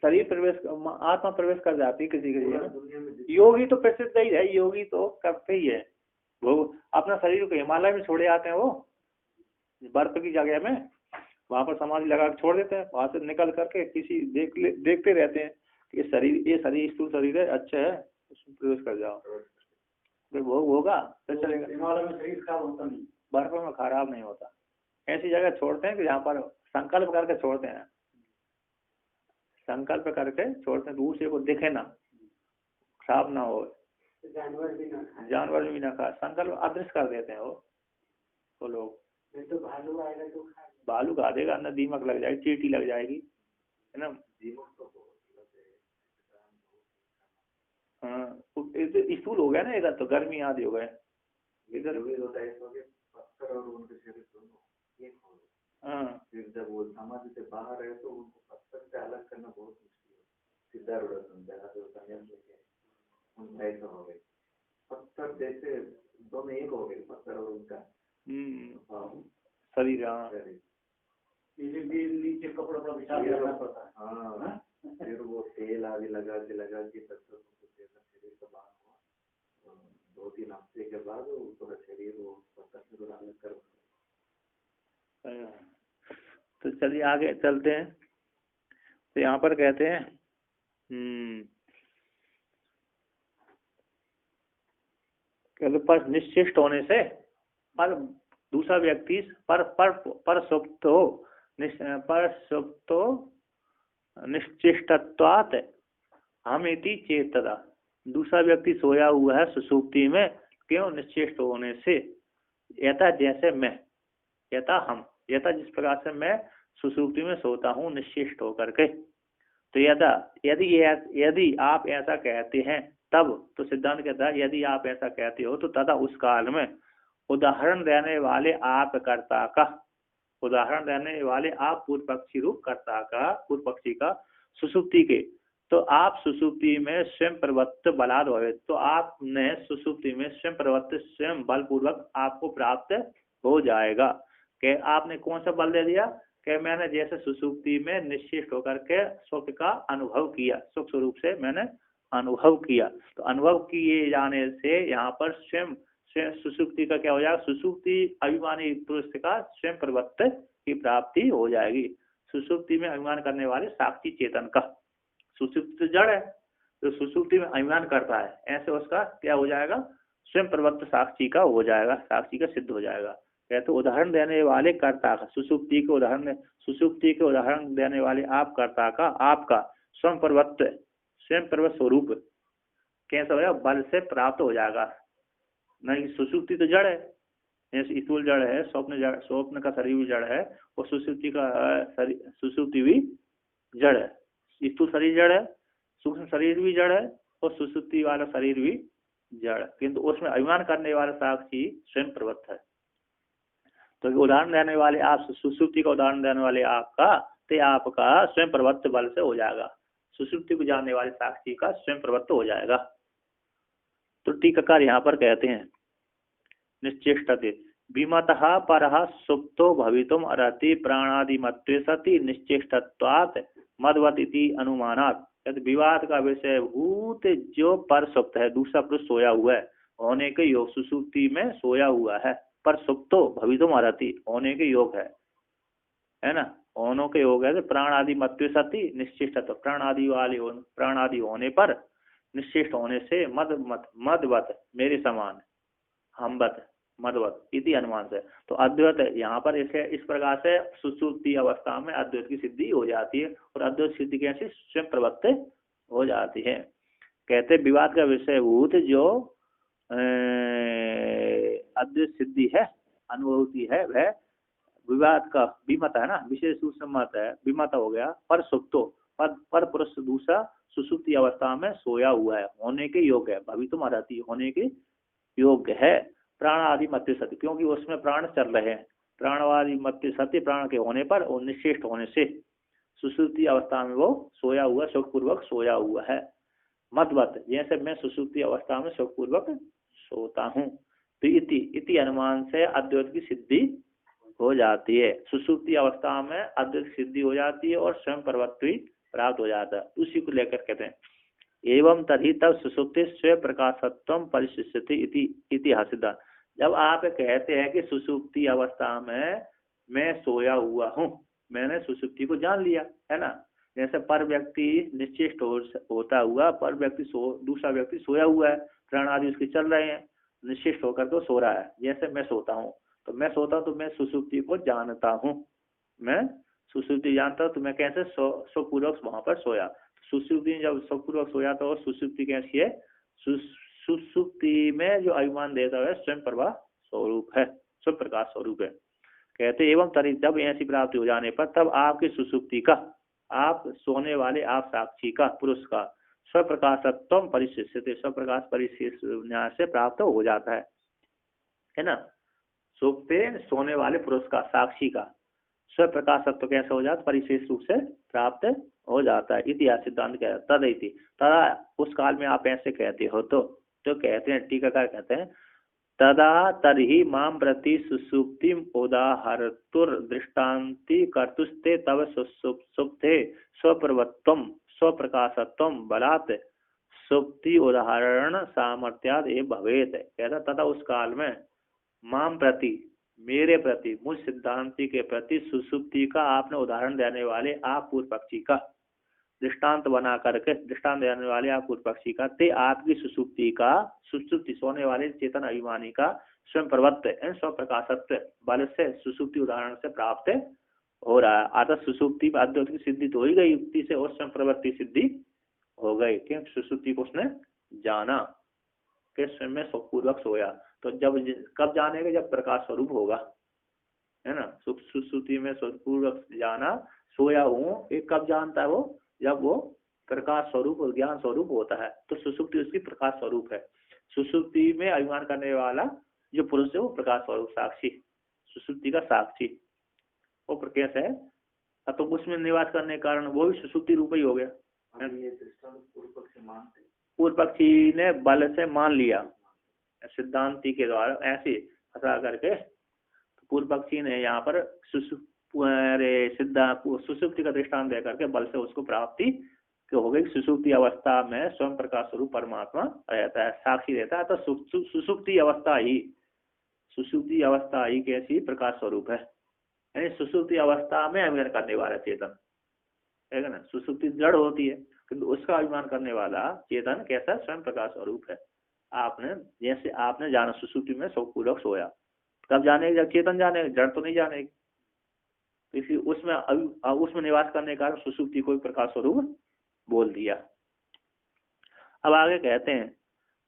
शरीर प्रवेश आत्मा प्रवेश कर जाती है किसी किसी। योगी तो प्रसिद्ध ही है, योगी तो करते ही है, वो अपना शरीर को हिमालय में छोड़े आते हैं, वो बर्फ की जगह में वहां पर समाधि लगा के छोड़ देते हैं, वहां से निकल करके किसी देखते रहते हैं कि ये शरीर स्थूल शरीर है, अच्छा है, उसमें प्रवेश कर जाओ, फिर भोग होगा तो चलेगा। हिमालय में शरीर खराब होता नहीं, बर्फ में खराब नहीं होता, ऐसी जगह छोड़ते हैं कि जहाँ पर संकल्प करके छोड़ते हैं, संकल्प करके छोड़ते हैं, दूसरे को दिखे ना, खराब ना हो, जानवर भी ना खा, संकल्प अदृश्य कर देते हैं वो लोग। तो भालू आएगा तो भालू खा देगा, अंदर दीमक लग जाएगी, चींटी लग जाएगी, है ना। हाँ स्थूल हो गया ना, इधर तो गर्मी आदि हो गए, इधर फिर जब वो समाधि से बाहर है तो उनको पत्थर से अलग करना बहुत मुश्किल है। सिद्धारूढ़ संन्यास लेके उनका ऐसा हो गए, पत्थर जैसे दोनों एक हो गए, पत्थर और उनका शरीर। नीचे कपड़ा बिछा के रखना पड़ता है। हाँ, फिर वो तेल आदि लगा के पत्थर को शरीर का बाहर हुआ। 2-3 हफ्ते के बाद वो पूरा शरीर वो पत्थर से पूरा अलग कर। तो चलिए आगे चलते हैं। तो यहाँ पर कहते हैं पर निश्चिष्ट होने से, पर दूसरा व्यक्ति पर सुप्तो निश्चिष्टत्वात् हमेति चेतदा। दूसरा व्यक्ति सोया हुआ है सुसुप्ति में, क्यों? निश्चिष्ट होने से। यथा जैसे मैं, यथा हम, यथा जिस प्रकार से मैं सुसुप्ति में सोता हूँ निश्चिष्ट होकर के। तो यदि आप ऐसा कहते हैं तब, तो सिद्धांत कहता है यदि आप ऐसा कहते हो तो तथा उस काल में उदाहरण देने वाले आप कर्ता का, उदाहरण देने वाले आप पूर्व पक्षी रूप कर्ता का, पूर्व पक्षी का सुसुप्ति के, तो आप सुसुप्ति में स्वयं प्रवृत्त बलाद होवे, तो आपने सुसुप्ति में स्वयं प्रवृत्त स्वयं बलपूर्वक आपको प्राप्त हो जाएगा। कि आपने कौन सा बल दे दिया? कि मैंने जैसे सुसुप्ति में निश्चिष्ट होकर के सुख का अनुभव किया, सुख स्वरूप से मैंने अनुभव किया, तो अनुभव किए जाने से यहाँ पर स्वयं सुसुप्ति का क्या हो जाएगा? सुसुप्ति अभिमानी पुरुष का स्वयं प्रवृत्त की प्राप्ति हो जाएगी। सुसुप्ति में अभिमान करने वाले साक्षी चेतन का, सुसुप्ति तो जड़ है, तो सुसुप्ति में अभिमान करता है, ऐसे उसका क्या हो जाएगा? स्वयं प्रवृत्त साक्षी का हो जाएगा, साक्षी का सिद्ध हो जाएगा। कहते उदाहरण देने वाले कर्ता का, सुसुप्ति के उदाहरण देने वाले आप कर्ता का, आपका स्वयं प्रवृत्त स्वरूप कैसा हो जाएगा? बल से प्राप्त हो जाएगा। नहीं, सुसुप्ति तो जड़ है, स्थूल जड़ है, स्वप्न का शरीर भी जड़ है, और सुसुप्ति भी जड़ है। स्थूल शरीर जड़ है, सूक्ष्म शरीर भी जड़ है, और सुसुप्ति वाला शरीर भी जड़, किंतु उसमें अभिमान करने वाला साक्षी स्वयं प्रवृत्त है। तो उदाहरण देने वाले आप, सुसुप्ति का उदाहरण देने वाले आपका, तो आपका स्वयं प्रवृत्त बल से हो जाएगा, सुसुप्ति को जानने वाले साक्षी का स्वयं प्रवृत्त हो जाएगा। तो टीकाकार यहाँ पर कहते हैं निश्चेष्टते विमतः परः सुप्तो भवितुम अर्हति प्राणादिमत्वे सति निश्चेष्टत्वात् मद्वत् इति अनुमानात्। यदि विवाद का विषय भूत जो पर सुप्त है, दूसरा पुरुष सोया हुआ है, होने के योग, सुसुप्ति में सोया हुआ है, पर सुप्तो भवितुम अर्हति होने के योग है ना, होने के योग है। प्राण आदि मत्वे सति निश्चिष्टत्व, प्राण आदि होने पर निश्चिष्ट होने से मदवत मेरे समान, हमवत मदवत इति अनुमान से। तो अद्वैत यहाँ पर इस प्रकार से सुसुप्ति अवस्था में अद्वैत की सिद्धि हो जाती है, और अद्वैत सिद्धि कैसे? स्वयं प्रवृत्त हो जाती है। कहते विवाद का विषय भूत जो अद्वैत सिद्धि है, अनुभूति है, वह विवाद का विमत है ना, विशेष रूप से मत है, विमत हो गया। पर सुप्तो, पर पुरुष दूसरा सुसुप्ति अवस्था में सोया हुआ है, होने के योग्य है, भवितुम अर्हति होने के योग्य है, प्राण आदि मत्य सत्य, क्योंकि उसमें प्राण चल रहे हैं, प्राणवादि मत्य सत्य प्राण के होने पर और निश्चिष्ट होने से सुसुप्ति अवस्था में वो सोया हुआ, सुखपूर्वक सोया हुआ है। मदवत जैसे मैं सुसुप्ति अवस्था में सुखपूर्वक सोता हूँ। तो इति अनुमान से अद्वैत की सिद्धि हो जाती है, सुसुप्ति अवस्था में अद्वैत सिद्धि हो जाती है और स्वयं प्रवृत्ति प्राप्त हो जाता है। उसी को लेकर कहते हैं एवं तभी तब सुसुप्ति स्व प्रकाशत्व परिशिष्यति इति सिद्धांत। जब आप कहते हैं कि सुसुप्ति अवस्था में मैं सोया हुआ हूँ, मैंने सुसुप्ति को जान लिया है ना, जैसे पर व्यक्ति निश्चिष्ट होता हुआ, पर व्यक्ति दूसरा व्यक्ति सोया हुआ है, प्राण आदि उसके चल रहे हैं, निश्चिष्ट होकर तो सो रहा है। जैसे मैं सोता हूँ, तो मैं सोता हूँ तो मैं सुसुप्ति को जानता हूँ, मैं सुसुप्ति जानता हूँ, तो मैं कैसे स्वपूर्वक वहां पर सोया। सुसुप्ति जब स्वपूर्वक सोया तो सुसुप्ति कैसी है? सुसुप्ति में जो अभिमान देता है स्वयं प्रभा स्वरूप है, स्वयं प्रकाश स्वरूप है। कहते एवं तरी जब ऐसी प्राप्ति हो जाने पर तब आपकी सुसुप्ति का, आप सोने वाले आप साक्षी का, पुरुष का स्वप्रकाशत्व परिशिष्यते, स्वप्रकाश परिशेष से प्राप्त हो जाता है ना। सोते सोने वाले पुरुष का, साक्षी का स्वप्रकाशत्व कैसे हो जाता, परिशेष रूप से प्राप्त हो जाता है। इतिहास सिद्धांत क्या है, तद इति, तदा उस काल में आप ऐसे कहते हो तो कहते हैं, टीकाकार कहते हैं तदा तर्हि मां प्रति सुसुप्तिम उदाहरतुर दृष्टान्ति कर्तुस्ते तव सुप्ते स्वप्रवत्वम स्वप्रकाशत्वम बलात् सुप्ति उदाहरण सामर्थ्याद ए भवेत। कहता तथा उस काल में माम प्रति, मेरे प्रति, मुझ सिद्धांति के प्रति सुसुप्ति का आपने उदाहरण देने वाले आप पूर्व पक्षी का दृष्टांत बना करके, दृष्टांत देने वाले आप पूर्व पक्षी का, ते आपकी सुसुप्ति का, सुसुप्ति सोने वाले चेतन अभिमानी का स्वयं प्रवत्त स्व प्रकाशत्व बल से सुसुप्ति उदाहरण से प्राप्त हो रहा है। अतः सुसुप्ति अद्वैत की सिद्धि तो हो ही गई युक्ति से, और स्वयं प्रवृत्ति सिद्धि हो गई, क्योंकि सुसुप्ति को उसने जाना कि स्वयं में स्वपूर्वक सोया। तो जब कब जानेगा, जब प्रकाश स्वरूप होगा, है ना। सुसुप्ति में स्वपूर्वक जाना, सोया हूँ, एक कब जानता है वो, जब वो प्रकाश स्वरूप और ज्ञान स्वरूप होता है। तो सुसुप्ति उसकी प्रकाश स्वरूप है। सुसुप्ति में अभिमान करने वाला जो पुरुष है वो प्रकाश स्वरूप साक्षी, सुसुप्ति का साक्षी वो प्रकाश है। तो उसमें निवास करने के कारण वो भी सुसुप्ति रूप ही हो गया। पूर्व पक्षी ने बल से मान लिया सिद्धांति के द्वारा, ऐसे हटा करके पूर्व पक्षी ने यहाँ पर सुसुप्ति का दृष्टांत दे करके बल से उसको प्राप्ति हो गई। सुसुप्ति अवस्था में स्वयं प्रकाश स्वरूप परमात्मा रहता है, साक्षी रहता है। तो सुसुप्ति अवस्था ही कैसी प्रकाश स्वरूप है, यानी सुसुप्ति अवस्था में अभिमान करने वाला चेतन है ना। सुसुप्ति जड़ होती है, किंतु उसका अभिमान करने वाला चेतन कैसा, स्वयं प्रकाश स्वरूप है। आपने जैसे आपने जाना सुसुप्ति में स्वपूर्वक सोया, कब जानेगा, जब चेतन जानेगा, जड़ तो नहीं जानेगी। तो इसलिए उसमें निवास करने का सुसुप्ति को प्रकाश स्वरूप बोल दिया। अब आगे कहते हैं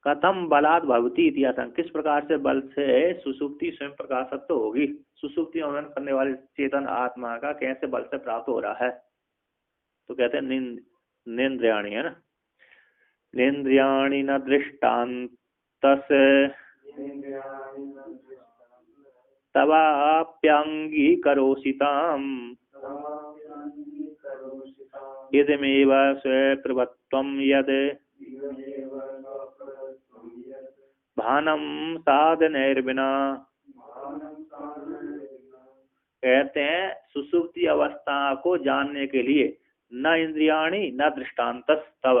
कथम बलात् भवति इतिहास, किस प्रकार से बल से सुसुप्ति स्वयं प्रकाशत्व होगी, सुसुप्ति अभिमान करने वाले चेतन आत्मा का कैसे बल से प्राप्त हो रहा है। तो कहते हैं नेन्द्रियाणि, है ना, नेन्द्रियाणि न दृष्टान्तस्य तवाप्यंगीकरोषिताम् इदमेव स्वप्रवत्वं यद् भानम साधनैर्विना। कहते हैं सुसुप्ति अवस्था को जानने के लिए न इंद्रियाणि न दृष्टान्तस तव,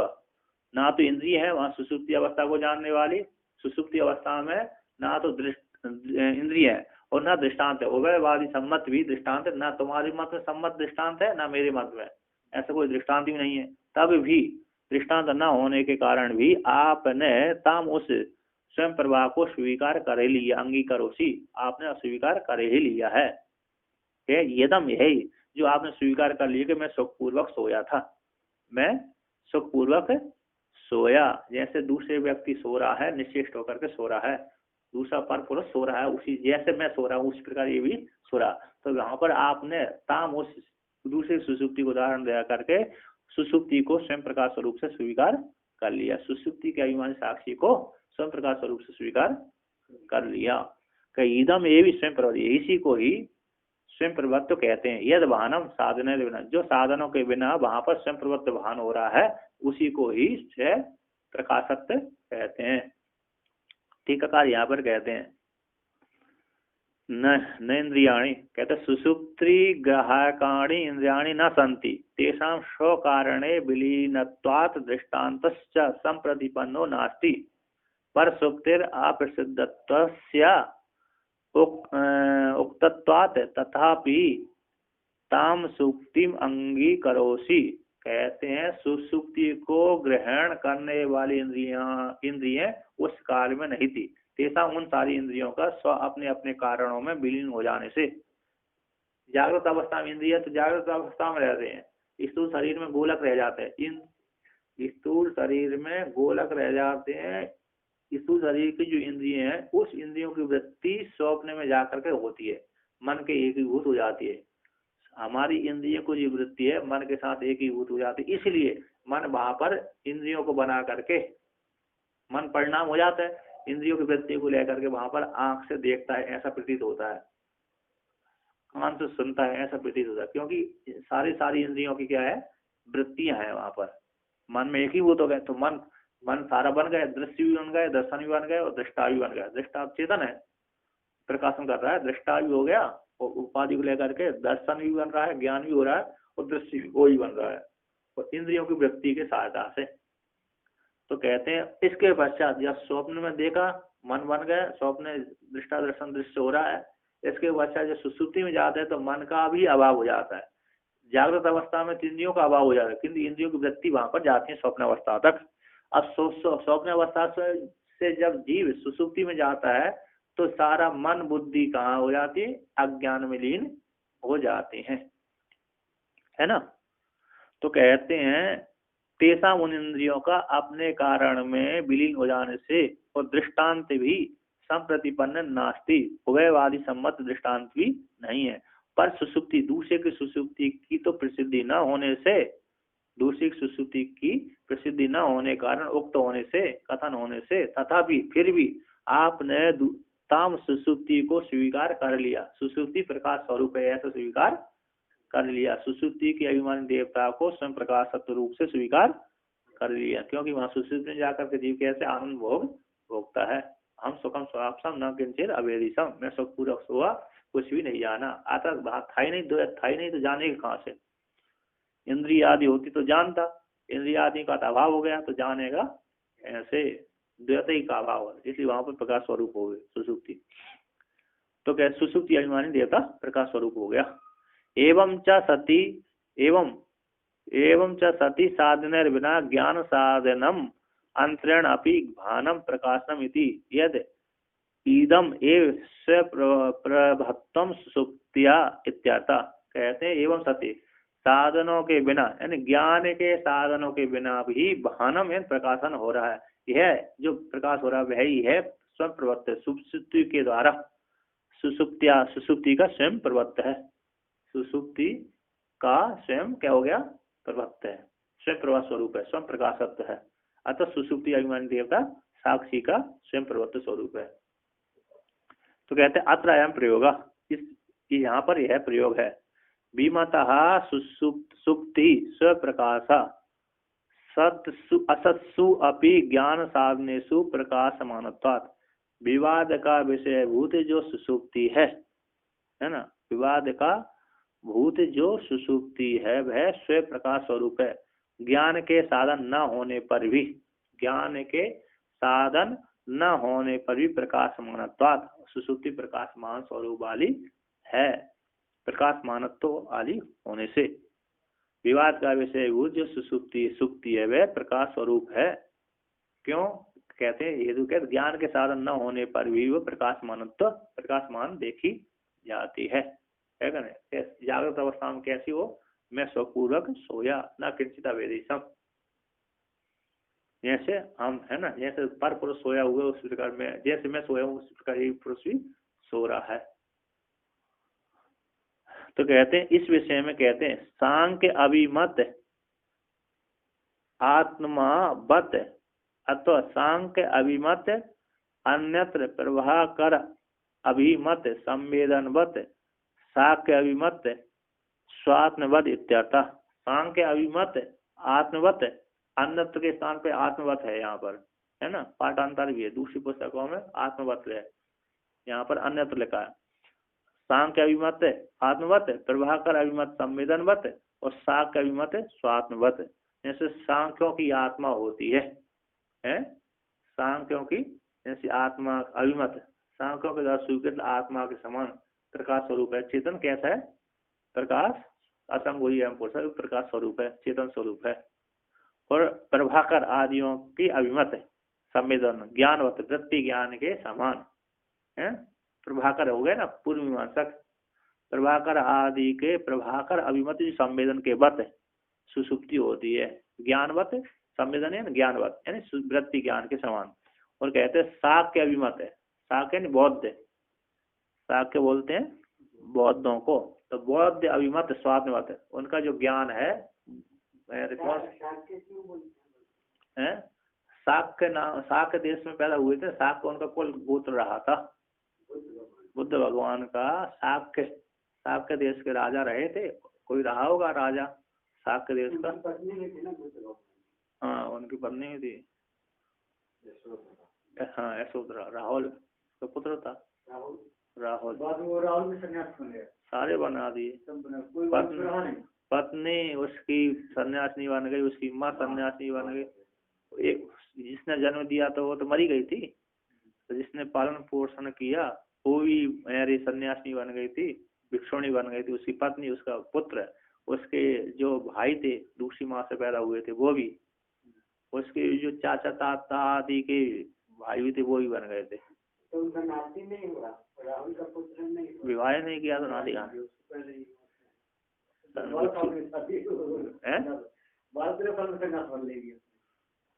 ना तो इंद्रिय है वहां सुसुप्ति अवस्था को जानने वाली, सुसुप्ति अवस्था में ना तो इंद्रिय है और ना दृष्टांत है। उभयवादी सम्मत भी दृष्टांत है, ना तुम्हारे मत में सम्मत दृष्टांत है ना मेरे मत में, ऐसा कोई दृष्टांत भी नहीं है। तब भी दृष्टांत न होने के कारण भी आपने ताम उस स्वयं प्रभा को स्वीकार कर ही लिया, अंगीकारोसी आपने अस्वीकार कर ही लिया है। यदम यही जो आपने स्वीकार कर लिया कि मैं सुखपूर्वक सोया था, मैं सुखपूर्वक सोया, जैसे दूसरे व्यक्ति सो रहा है निश्चेष्ट होकर के सो रहा है, दूसरा पर पुरुष सो रहा है, उसी जैसे मैं सो रहा हूँ उस प्रकार ये भी सो रहा। तो यहाँ पर आपने ताम उस दूसरे सुसुप्ति को उदाहरण दे करके सुसुप्ति को स्वयं प्रकाश स्वरूप से स्वीकार कर लिया, सुसुप्ति के अभिमानी साक्षी को स्वयं प्रकाश स्वरूप से स्वीकार कर लिया। इदम ये भी स्वयं प्रवृत्ति, इसी को ही स्वयं प्रवृत्त कहते हैं। यद भानम साधन बिना, जो साधनों के बिना वहां पर स्वयं प्रवृत्त भान हो रहा है उसी को ही स्वयं प्रकाशत्व कहते हैं। टीकाकार यहाँ पर कहते हैं न इंद्रियाणि, कहते सुसुप्ति ग्राहकाणि इंद्रियाणि न संति तेषां स्वकारणे विलीनत्वात् दृष्टान्तश्च संप्रतिपन्नो नास्ति पर सुप्तिर अप्रसिद्धत्वस्य उक्तत्वात् तथापि ताम सुप्तिम अंगीकरोषि। कहते हैं सुसुप्ति को ग्रहण करने वाली इंद्रियां उस काल में नहीं थी, तेसा उन सारी इंद्रियों का स्व अपने अपने कारणों में विलीन हो जाने से। जागृत अवस्था में इंद्रिय तो जागृत अवस्था में रहते हैं, स्थूल शरीर में गोलक रह जाते हैं, इन स्थूल शरीर में गोलक रह जाते हैं। स्थूल शरीर की जो इंद्रिय हैं उस इंद्रियों की वृत्ति स्वप्न में जाकर के होती है, मन के एकीभूत हो जाती है। हमारी इंद्रियों को जो वृत्ति है मन के साथ एकीभूत हो जाती है, इसलिए मन वहां पर इंद्रियों को बना करके मन परिणाम हो जाता है, इंद्रियों की वृत्ति को लेकर के वहां पर आंख से देखता है, ऐसा प्रतीत होता है। कान से सुनता है ऐसा प्रतीत होता है, क्योंकि सारी इंद्रियों की क्या है, वृत्तियां हैं वहां पर। मन में एक ही वो तो गए, तो मन सारा बन गए, दृश्य भी बन गए, दर्शन भी बन गए और दृष्टा भी बन गया। दृष्टा चेतन है, प्रकाशन कर रहा है, दृष्टा भी हो गया और उपाधि को लेकर के दर्शन भी बन रहा है, ज्ञान भी हो रहा है और दृश्य भी वो ही बन रहा है, और इंद्रियों की वृत्ति के सहायता से। तो कहते हैं इसके पश्चात जब स्वप्न में देखा, मन बन गया, स्वप्न दृष्टा दर्शन दृश्य हो रहा है, इसके पश्चात जब सुसुप्ति में जाते हैं तो मन का भी अभाव हो जाता है। जागृत अवस्था में इंद्रियों का अभाव हो जाता है, किंतु इंद्रियों की वृत्ति वहां पर जाती है स्वप्न अवस्था तक। अब स्वप्न अवस्था से जब जीव सुसुप्ति में जाता है तो सारा मन बुद्धि कहाँ हो जाती है, अज्ञान में लीन हो जाते हैं, है ना। तो कहते हैं तेसा उन इंद्रियों का अपने कारण में विलीन हो जाने से और दृष्टांत भी संप्रतिपन्न नास्ति, उभयवादी सम्मत दृष्टांत भी नहीं है। पर सुसुप्ति दूसरे की सुसुप्ति की तो प्रसिद्धि न होने से, दूसरी सुसुप्ति की प्रसिद्धि न होने कारण उक्त होने से, कथन होने से, तथापि फिर भी आपने ताम सुसुप्ति को स्वीकार कर लिया, सुसुप्ति प्रकाश स्वरूप है ऐसा स्वीकार कर लिया, सुसुप्ति की अभिमानी देवता को स्वयं प्रकाश सत्व रूप से स्वीकार कर लिया, क्योंकि वहां सुसुप्ति में जाकर के जीव कैसे आनंद भोगता है। हम सुखम स्वापसम न किंचित अवेदिशम, मैं सुख पूर्वक हुआ कुछ भी नहीं जाना, आता था ही नहीं तो जाने के कहाँ से। इंद्रिय आदि होती तो जानता, इंद्रिय आदि का अभाव हो गया तो जानेगा ऐसे, द्वैत ही का अभाव है, इसलिए वहां पर प्रकाश स्वरूप हो गए सुसुप्ति। तो क्या सुसुप्ति अभिमानी देवता प्रकाश स्वरूप हो गया। एवं च सती साधन बिना ज्ञान साधनम अंतरेण अपि भानम प्रकाशनम इति यद इदम एव स्वप्रभत्वम सुसुप्तिया इत्यर्थ। कहते हैं एवं सती साधनों के बिना, यानी ज्ञान के साधनों के बिना भी भानम यानी प्रकाशन हो रहा है। यह जो प्रकाश हो रहा है वह ही है स्वयं प्रवत्त, सुसुप्ति के द्वारा। सुसुप्ति का स्वयं प्रवत्त है, सुसुप्ति का स्वयं क्या हो गया, प्रवत्त है, स्वयं प्रवाह स्वरूप है, स्वयं प्रकाशत्व है। अतः सुसुप्ति अभिमानी देवता साक्षी का स्वयं प्रवत्त स्वरूप है। तो कहते हैं अत्र अयम प्रयोग, इस यहाँ पर यह प्रयोग है। विमतः सुप्ति स्वप्रकाश असत्सु अपि ज्ञान साधनेषु प्रकाशमानत्वात्। विवाद का विषय भूत जो सुसुप्ति है ना, विवाद का भूत जो सुसुप्ति है वह स्वयं प्रकाश स्वरूप है, ज्ञान के साधन न होने पर भी, ज्ञान के साधन न होने पर भी प्रकाशमानत्वात्, सुसुप्ति प्रकाशमान स्वरूप वाली है, प्रकाशमानत्व वाली होने से। विवाद का विषय भूत जो सुसुप्ति है वह प्रकाश स्वरूप है। क्यों कहते हैं, हेतु कहते ज्ञान के साधन न होने पर भी वो प्रकाशमानत्व, प्रकाशमान देखी जाती है क्या नहीं। जागृत अवस्था में कैसी हो, मैं स्वपूर्वक सोया न किंचित अवेदिशम, जैसे हम है ना, जैसे पर पुरुष सोया हुआ उस प्रकार में, जैसे मैं सोया हूँ उस प्रकार ही पुरुष भी सो रहा है। तो कहते हैं इस विषय में कहते हैं सांख्य अभिमत आत्मावत अथवा सांख्य अभिमत अन्यत्र प्रभाकर अभिमत संवेदनवत साक्य अभिमत स्वात्मवत इत्यर्थ। सांख्य अभिमत आत्मवत, अन्यत्र के स्थान पे आत्मवत है यहाँ पर, है ना, पाठांतर भी है, दूसरी पुस्तकों में आत्मवत है, यहाँ पर अन्यत्र लिखा है। सांख्य अभिमत आत्मवत, प्रभाकर अभिमत संवेदनवत और साक्य अभिमत स्वात्मवत। जैसे सांख्यों की आत्मा होती है, सांख्यों की जैसे आत्मा अभिमत, सांख्यों के द्वारा स्वीकृत आत्मा के समान प्रकाश स्वरूप है। चेतन कैसा है, प्रकाश असंग वही एवं पुरुष प्रकाश स्वरूप है, चेतन स्वरूप है। और प्रभाकर आदियों की अभिमत संवेदन ज्ञानवत, वृत्ति ज्ञान के समान है। प्रभाकर हो गए ना पूर्व मीमांसक, प्रभाकर आदि के प्रभाकर अभिमत संवेदन के वत सुसुप्ति होती है, ज्ञानवत संवेदन है ज्ञानवत यानी वृत्ति ज्ञान के समान। और कहते हैं साक्य अभिमत है, साक्य यानी बौद्ध, साक्य बोलते हैं बौद्धों को, तो बौद्ध अभिमत स्वात्मवत है, उनका जो ज्ञान है साक्य नाम, साक्य देश में पैदा हुए थे, साक्य उनका कुल गोत्र रहा था, बुद्ध भगवान का साक्य शाक्य देश के राजा रहे थे, कोई रहा होगा राजा शाक्य देश का। हाँ उनकी पत्नी थी, हाँ यशोधरा, राहुल का पुत्र था राहुल। राहुल में सन्यास बन गया, सारे बना दिए। पत्नी उसकी सन्यासिनी बन गई, उसकी माँ सन्यासिनी बन गई। एक जिसने जन्म दिया तो वो तो मरी गई थी, तो जिसने पालन पोषण किया वो भी मेरी सन्यासिनी बन गई थी, भिक्षुणी बन गई थी। उसकी पत्नी, उसका पुत्र, उसके जो भाई थे दूसरी माँ से पैदा हुए थे वो भी, उसके जो चाचा ताता आदि के भाई भी थे वो भी बन गए थे। तो उनका नाती नहीं हुआ, राहुल का पुत्र नहीं हुआ, विवाह नहीं किया तो नाती कहाँ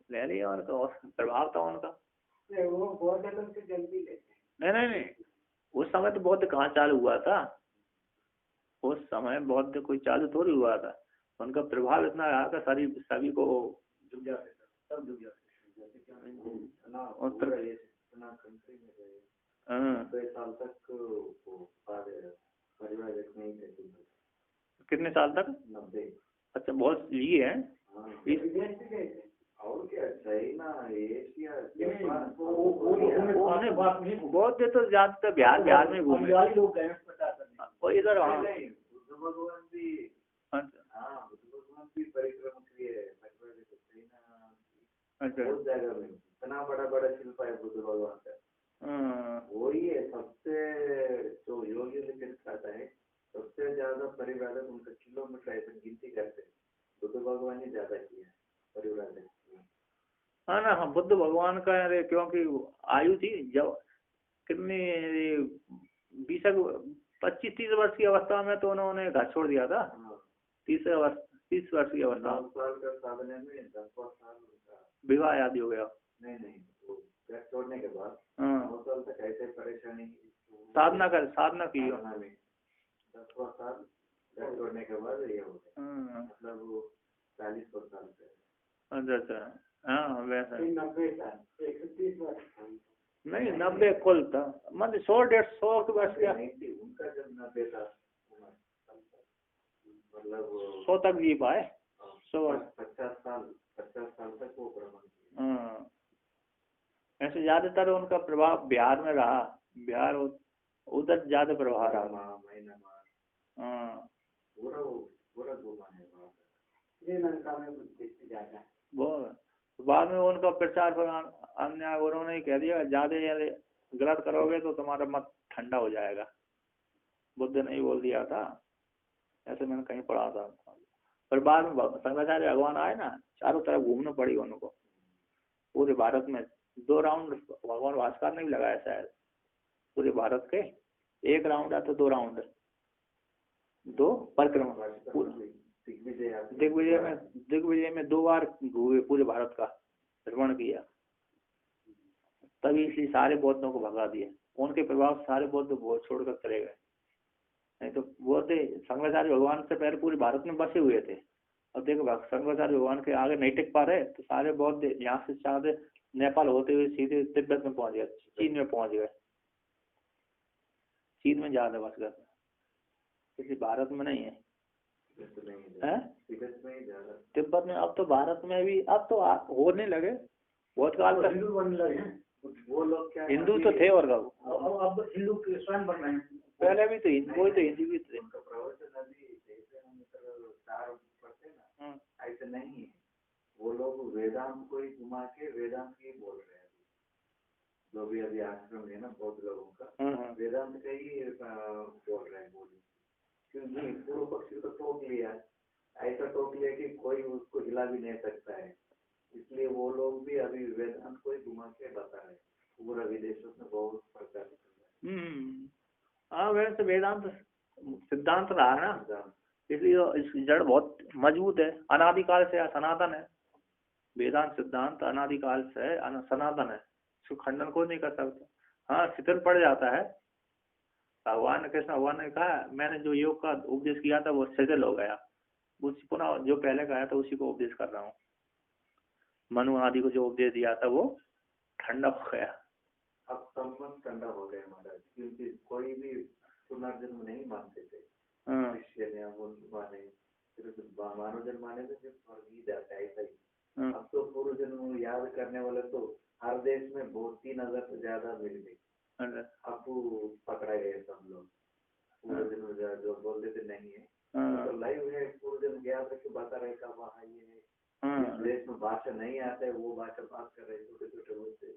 ले लिया। और तो प्रभाव था उनका। वो बहुत अलग से जल्दी लेते। नहीं, उस समय तो बौद्ध कहाँ चालू हुआ था, उस समय बौद्ध कोई चालू थोड़ी हुआ था। उनका प्रभाव इतना रहा था सभी को डूब जाते, सब डूब जाते। साल तक कितने साल तक? 90। अच्छा बहुत ये है। और क्या चाइना, एशिया, बौद्ध तो ज्यादातर बिहार में घूमे और इधर। हाँ बुद्ध भगवान भी, हाँ बुद्ध भगवान भी परिक्रम किए बहुत जगह में। इतना बड़ा शिल्प है बुद्ध भगवान का। वही है सबसे जो योगी लिखित खाता है, सबसे ज्यादा परिवादक उनका किलोमीटर ऐसे गिनती करते हैं, बुद्ध भगवान ही ज्यादा किया परिवादक। हाँ ना, हाँ बुद्ध भगवान का क्योंकि आयु थी जब कितनी 25-30 वर्ष की अवस्था में तो उन्होंने घर छोड़ दिया था। 30 वर्ष की अवस्था विवाह आदि हो गया। नहीं वो घर छोड़ने के बाद 9 साल तक ऐसे परेशानी साधना की 10 साल घर छोड़ने के बाद ये हो गया। मतलब 40 साल से। अच्छा हाँ वैसा 90 साल 130 वर्ष नहीं 90 कुल था, मतलब 100-150 वर्ष का उनका जब 90 था मतलब 100 तक जी पाए। 50 साल तक वो भ्रमण किया। ऐसे ज्यादातर उनका प्रभाव बिहार में रहा, बिहार उधर ज्यादा प्रभाव रहा। पूरा घूमा है वो बाद में उनका प्रचार अन्य उन्होंने कह दिया ज्यादा गलत करोगे तो तुम्हारा मत ठंडा हो जाएगा। बुद्ध ने ही बोल दिया था, ऐसे मैंने कहीं पढ़ा था। पर बाद में शंकराचार्य भगवान आए ना, चारों तरफ घूमना पड़ी उनको पूरे भारत में। 2 राउंड भगवान भास्कर ने भी लगाया शायद पूरे भारत के। 1 राउंड आता 2 राउंड 2 परिक्रमा दिग्विजय में 2 बार घूमे, पूरे भारत का भ्रमण किया। तभी इसलिए सारे बौद्धों को भगा दिया, उनके प्रभाव सारे बौद्ध छोड़कर चले गए। नहीं तो बौद्ध शंकराचार्य भगवान से पहले पूरे भारत में बसे हुए थे। अब देखो शंकराचार्य भगवान के आगे नहीं टिक पा रहे तो सारे बौद्ध यहाँ से सारे नेपाल होते हुए सीधे तिब्बत में पहुंच गए, चीन में पहुंच गए, चीन में ज्यादा बस गए, किसी भारत में नहीं है। तिब्बत में अब तो भारत में भी अब तो होने लगे, बहुत काल तक हिंदू बनने लगे। वो लोग क्या हिंदू तो थे और अब हिंदू स्वयं बन रहे हैं। पहले भी तो हिंदू भी थे। ऐसे नहीं है, वो लोग वेदांत को ही घुमा के वेदांत ही बोल रहे हैं। जो भी अभी आश्रम है ना बौद्ध लोगों का, वेदांत का ही बोल रहे हैं। बोली क्योंकि पूर्व पक्षी तो टोक लिया, ऐसा टोक लिया कि कोई उसको हिला भी नहीं सकता है। इसलिए वो लोग भी अभी वेदांत को ही घुमा के बता रहे हैं। पूरा विदेशों में बहुत प्रचार। हाँ वैसे वेदांत सिद्धांत रहा है ना, इसलिए इसकी जड़ बहुत मजबूत है, अनादिकाल से सनातन है। वेदांत सिद्धांत अनादिकाल से सनातन है, इसको खंडन कोई नहीं कर सकता। हाँ शिथिल पड़ जाता है। कृष्ण भगवान ने कहा मैंने जो योग का उपदेश किया था वो शिथिल हो गया, उसी पुनः जो पहले कहा था उसी को उपदेश कर रहा हूँ। मनु आदि को जो उपदेश दिया था वो ठंडा हो गया। अब संबंध ठंडा हो गया महाराज, क्योंकि कोई भी पुनर्जन्म नहीं मानते थे। क्रिश्चियन या मुस्लिम माने, फिर मानव जन्म माने तो फिर स्वर्ग ही जाता है, ऐसा ही। अब तो पूर्व जन्म याद करने वाले तो हर देश में बहुत 3,000 से ज्यादा मिल गए। अब पकड़ा गए सब लोग पूर्व जन्म जो बोलते थे नहीं है, तो लाइव है पूर्व जन्म याद रख के बता रहे का वहाँ ये है। जिस देश में भाषा नहीं आता है वो भाषा बात कर रहे छोटे छोटे बच्चे।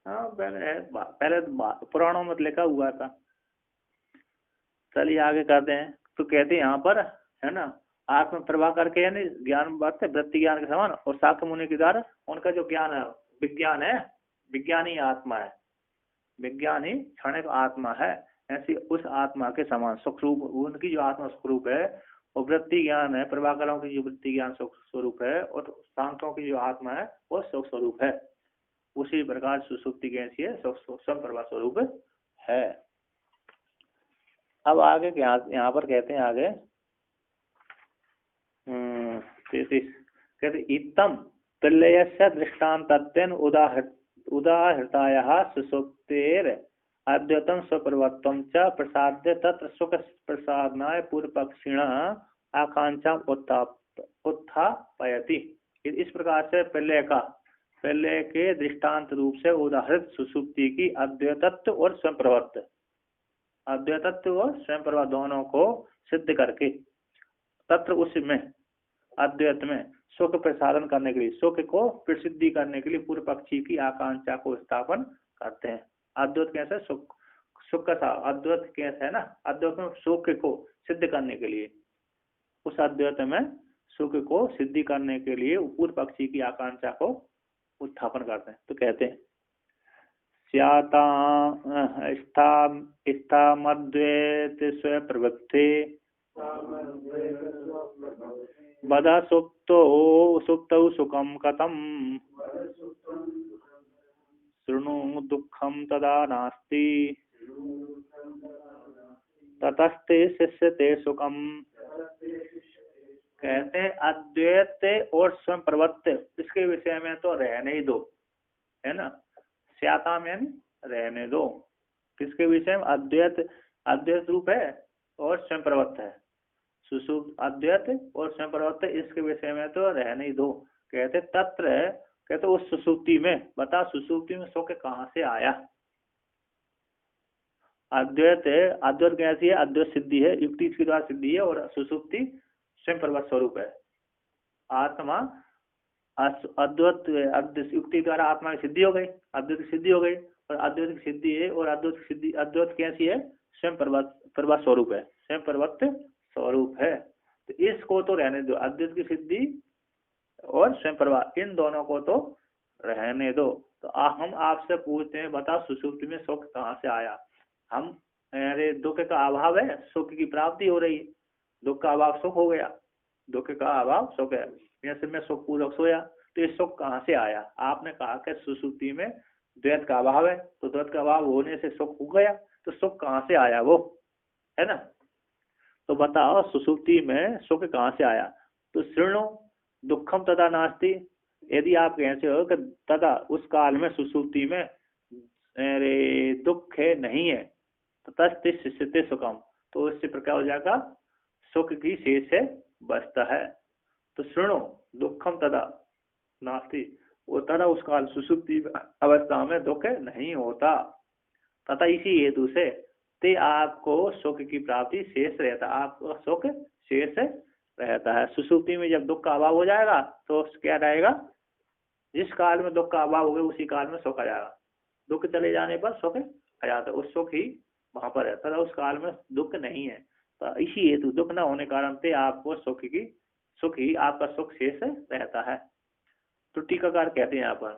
हाँ पहले तो पुराणों में लिखा हुआ था। चलिए आगे करते हैं। तो कहते हैं यहाँ पर है ना, आत्म प्रवाह करके यानी ज्ञान बात है वृत्ति ज्ञान के समान, और शाक्य मुनि के द्वारा उनका जो ज्ञान है विज्ञान है, विज्ञान ही आत्मा है, विज्ञान ही क्षणिक आत्मा है। ऐसी उस आत्मा के समान सुखरूप उनकी जो आत्मा स्वरूप है, और वृत्ति ज्ञान है प्रभाकरों की जो वृत्ति ज्ञान स्वरूप है, और शांतों की जो आत्मा है वो सुख स्वरूप है। उसी प्रकार सुसुप्ति कैसी है, स्वयं प्रभा स्वरूप है। अब आगे यहाँ पर कहते हैं आगे 33 कहते इत्थम प्रलयस्य दृष्टान्तत्वेन उदाहृतायाः सुसुप्तेर अद्वैतं स्वप्रभवत्वं च प्रसाद्य तत्र सुख प्रसादनाय पूर्वपक्षिणः आकांक्षाम् उत्थापयति। इस प्रकार से प्रलय के दृष्टांत रूप से उदाहरित सुसुप्ति की अद्वैतत्व और स्वयं प्रभवत्व, अद्वैतत्व और स्वयं प्रभा दोनों को सिद्ध करके तत्र उसमें अद्वैत में सुख प्रसादन करने के लिए, सुख को प्रसिद्धि करने के लिए पूर्व पक्षी की आकांक्षा को स्थापन करते हैं। अद्वैत कैसे सुख का अद्वैत कैसे है ना, अद्वैत में सुख को सिद्ध करने के लिए, उस अद्वैत में सुख को सिद्धि करने के लिए पूर्व पक्षी की आकांक्षा को उत्थापन करते हैं। तो कहते हैं स्था स्व प्रवृत्ति बदा सुप्तौ सुखम कथम शृणु दुःखम तदा नास्ति ततस्ते शिष्यते सुखम। कहते हैं अद्वैत और स्वयं प्रवृत्त इसके विषय में तो रहने ही दो, है ना, स्याता में रहने दो। किसके विषय में? अद्वैत रूप है और स्वयं प्रवृत्त है, सुसुप्त अद्वैत और स्वयं प्रवृत्त, इसके विषय में तो रहने ही दो। कहते तत्र कहते उस सुसुप्ति में बता, सुसुप्ति में सुख कहाँ से आया? अद्वैत कैसी है? अद्वैत सिद्धि है, युक्ति के द्वारा सिद्धि है, और सुसुप्ति स्वयं प्रवृत्त स्वरूप है। आत्मा अद्वैत युक्ति द्वारा आत्मा की सिद्धि हो गई, अद्वैत की सिद्धि हो गई, और अद्वैत की सिद्धि है, और अद्वैत कैसी है? स्वयं प्रवृत्त स्वरूप है, स्वयं प्रवृत्त स्वरूप है। तो इसको तो रहने दो, अद्वैत की सिद्धि और स्वयं प्रभा इन दोनों को तो रहने दो। तो हम आपसे पूछते हैं बता सुसुप्ति में सुख कहाँ से आया? हम अरे दुख का अभाव है, सुख की प्राप्ति हो रही है, दुख का अभाव सुख हो गया, दुख का अभाव सुख है, जैसे मैं सुख पूर्वक सोया, तो ये सुख कहाँ से आया? आपने कहा कि सुसुप्ति में द्वैत का अभाव है, तो द्वैत का अभाव होने से सुख हो गया, तो सुख कहाँ से आया वो, है ना? तो बताओ सुसुप्ति में सुख कहाँ से आया? तो शृणु दुखम तदा नास्ति, यदि आप कहते हो कि तदा उस काल में सुसुप्ति में दुख है नहीं है, तो तस्ते सुखम, तो इससे प्रकार हो जाएगा सुख की शेष है बचता है। तो शृणु दुखम तदा नास्ति, वो तदा उस काल सुसुप्ति अवस्था में दुख नहीं होता, तथा इसी हेतु से ते आपको सुख की प्राप्ति शेष रहता, आपको सुख शेष रहता है। सुसुप्ति में जब दुख का अभाव हो जाएगा तो क्या रहेगा? जिस काल में दुख का अभाव हो गया उसी काल में सुख आ जाएगा, दुख चले जाने पर सुख आ जाता है, उस सुख ही वहां पर है, तथा उस काल में दुख नहीं है। तो इसी हेतु दुख न होने कारण से आपको सुख ही आपका सुख शेष रहता है। तो टीकाकार कहते हैं यहाँ पर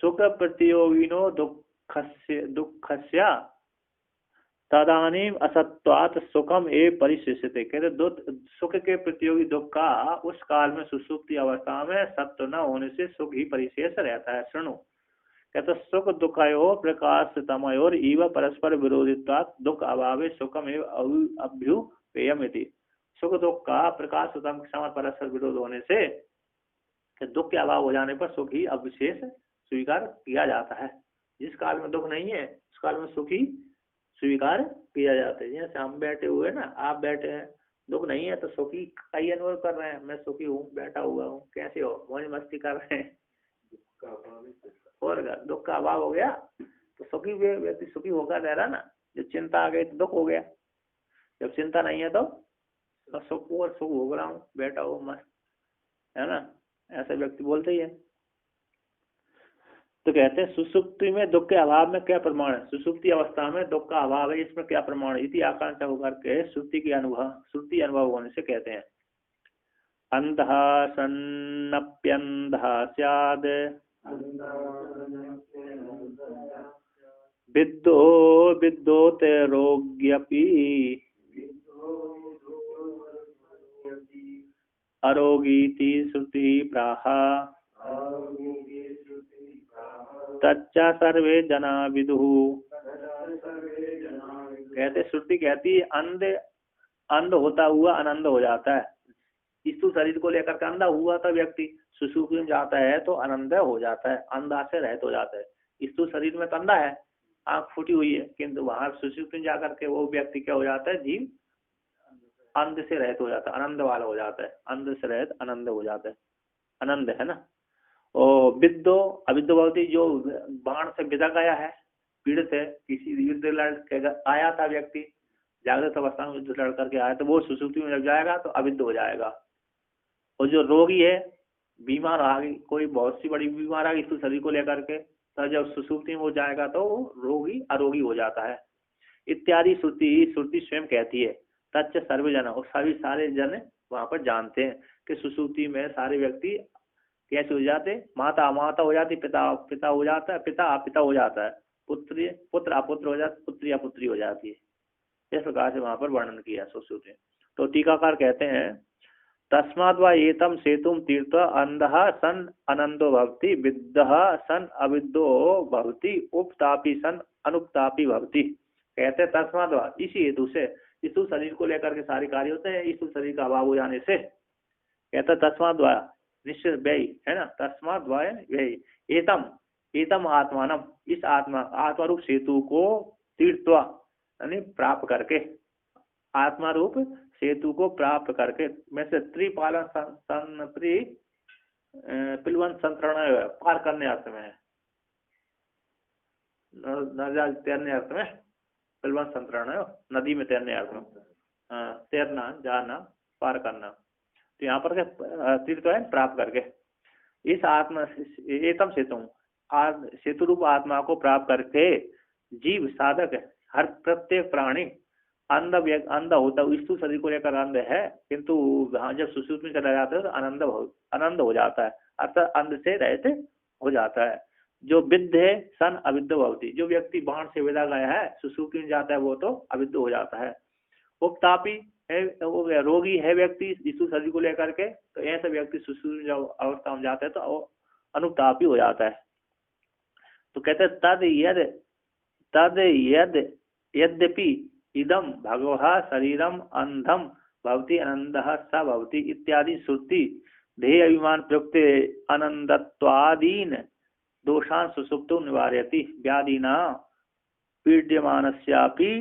सुख प्रतियोगिनो दुखस्या तदानीम असत्वात सुखम ए परिशिष्यते। कहते सुख के प्रतियोगी दुख का उस काल में सुसुप्ति अवस्था में सत्व न होने से सुख ही परिशेष रहता है। शृणु कहते सुख दुखयो प्रकाश तमयोर इव परस्पर विरोधित्वात् दुख अभावे सुखम एवं अभ्युपेयम इति। सुख दुख का प्रकाश तम के समान परस्पर विरोध होने से दुख के अभाव हो जाने पर सुख ही अविशेष स्वीकार किया जाता है। जिस काल में दुख नहीं है उस काल में सुख ही स्वीकार किया जाता है। जैसे हम बैठे हुए ना, आप बैठे हैं, दुख नहीं है तो सुखी कई अनुभव कर रहे हैं, मैं सुखी हूँ, बैठा हुआ हूँ, कैसे हो, मौज मस्ती कर रहे हैं, और दुख का अभाव हो गया तो सुखी व्यक्ति सुखी होकर रह रहा ना। जब चिंता आ गई तो दुख हो गया, जब चिंता नहीं है तो सुख और सुख भोग रहा हूँ, बैठा हूँ मस्त, है ना, ऐसा व्यक्ति बोलते ही है। तो कहते हैं सुसुप्ति में दुख के अभाव में क्या प्रमाण है, सुसुप्ति अवस्था में दुख का अभाव है, इसमें क्या प्रमाण है, इति आकांक्षा होकर के श्रुति के अनुभव, श्रुति अनुभव होने से कहते हैं। अंधः सन्नप्यंधः स्याद् विद्धो विद्धोतेरोग्यपि अरोगीति श्रुति प्राह तच्च सर्वे जना विदुः। कहते श्रुति कहती है अंध होता हुआ आनंद हो जाता है। स्थूल शरीर को लेकर के अंधा हुआ था व्यक्ति, सुसुप्ति में जाता है तो आनंद हो जाता है, अंधा से रहित हो जाता है। स्थूल शरीर में तो अंधा है, आंख फूटी हुई है, किंतु वहां सुसुप्ति में जाकर के वो व्यक्ति क्या हो जाता है, जीव अंध से रहित हो जाता है, आनंद वाला हो जाता है, अंध से रहित आनंद हो जाता है, आनंद है ना। और विद्धो अविद्ध भवती, जो बाण से विदा गया है, पीड़ित है, किसी युद्ध लड़ आया था व्यक्ति, जागृत अवस्था में युद्ध लड़ करके आया, तो वो सुसुप्ति में जब जाएगा तो अविद्ध हो जाएगा। और जो रोगी है, बीमार आ गई, कोई बहुत सी बड़ी बीमार आ गई इस शरीर को लेकर के, तो जब सुसुप्ति में हो जाएगा तो रोगी अरोगी हो जाता है। इत्यादि श्रुति स्वयं कहती है। तच्च सर्वे जन, और सभी सारे जन वहां पर जानते हैं कि सुसुप्ति में सारे व्यक्ति कैसे हो जाते, माता माता हो जाती, पिता पिता हो जाता है, पिता अपिता हो जाता है, पुत्र अपुत्र हो जाता, पुत्री अपुत्री हो जाती है। इस प्रकार से वहां पर वर्णन किया सुसुप्ति। तो टीकाकार कहते हैं तस्माद् वा एतम सेतुम तीर्थ अंधः सन अनंदो भवति, विद्धः सन अविद्धो भवति, उपतापी सन अनुपतापी भवति। कहते हैं तस्माद् वा, इसी हेतु से, स्थूल शरीर को लेकर के सारे कार्य होते हैं, स्थूल शरीर का अभाव हो जाने से। कहता तस्माद् वा निश्चित व्यय है ना, तस्माद् वा व्यय एतम आत्मानम, इस आत्मा रूप सेतु को तीर्थवा यानी प्राप्त करके, आत्मा रूप सेतु को प्राप्त करके, में से त्रिपालन पिलवन संतरण पार करने अर्थ में है, तैरने अर्थ में, पिलवन संतरण नदी में तैरने अर्थ में, तैरना, जाना, पार करना। तो यहाँ पर तीर्थ है प्राप्त करके, इस आत्मा एतम सेतु रूप आत्मा को प्राप्त करके जीव साधक हर प्रत्येक प्राणी अंध होता है, स्थूल शरीर को लेकर अंध है, किंतु जब सुसुप्ति में चला जाता है तो आनंद हो जाता है, अर्थात अंध से रहित हो जाता है। जो विद्ध है सन अविद्ध भवति, जो व्यक्ति बाण से विदा गया है, सुसुप्ति में जाता है, वो तो अविद्ध हो जाता है। उपतापी है, वो रोगी है व्यक्ति स्थूल शरीर को लेकर के, तो ऐसा व्यक्ति सुसुप्ति जब अवस्था में जाता है तो अनुतापी हो जाता है। तो कहते हैं तद यद्यपि इदम भगवः शरीरम अंधम भवति आनंदः स भवति इत्यादि श्रुति ध्येय अभिमान प्रयुक्ते आनंदत्वादीन दोषान् सुसुप्तो निवारयति व्याधिना पीड्यमानस्यापि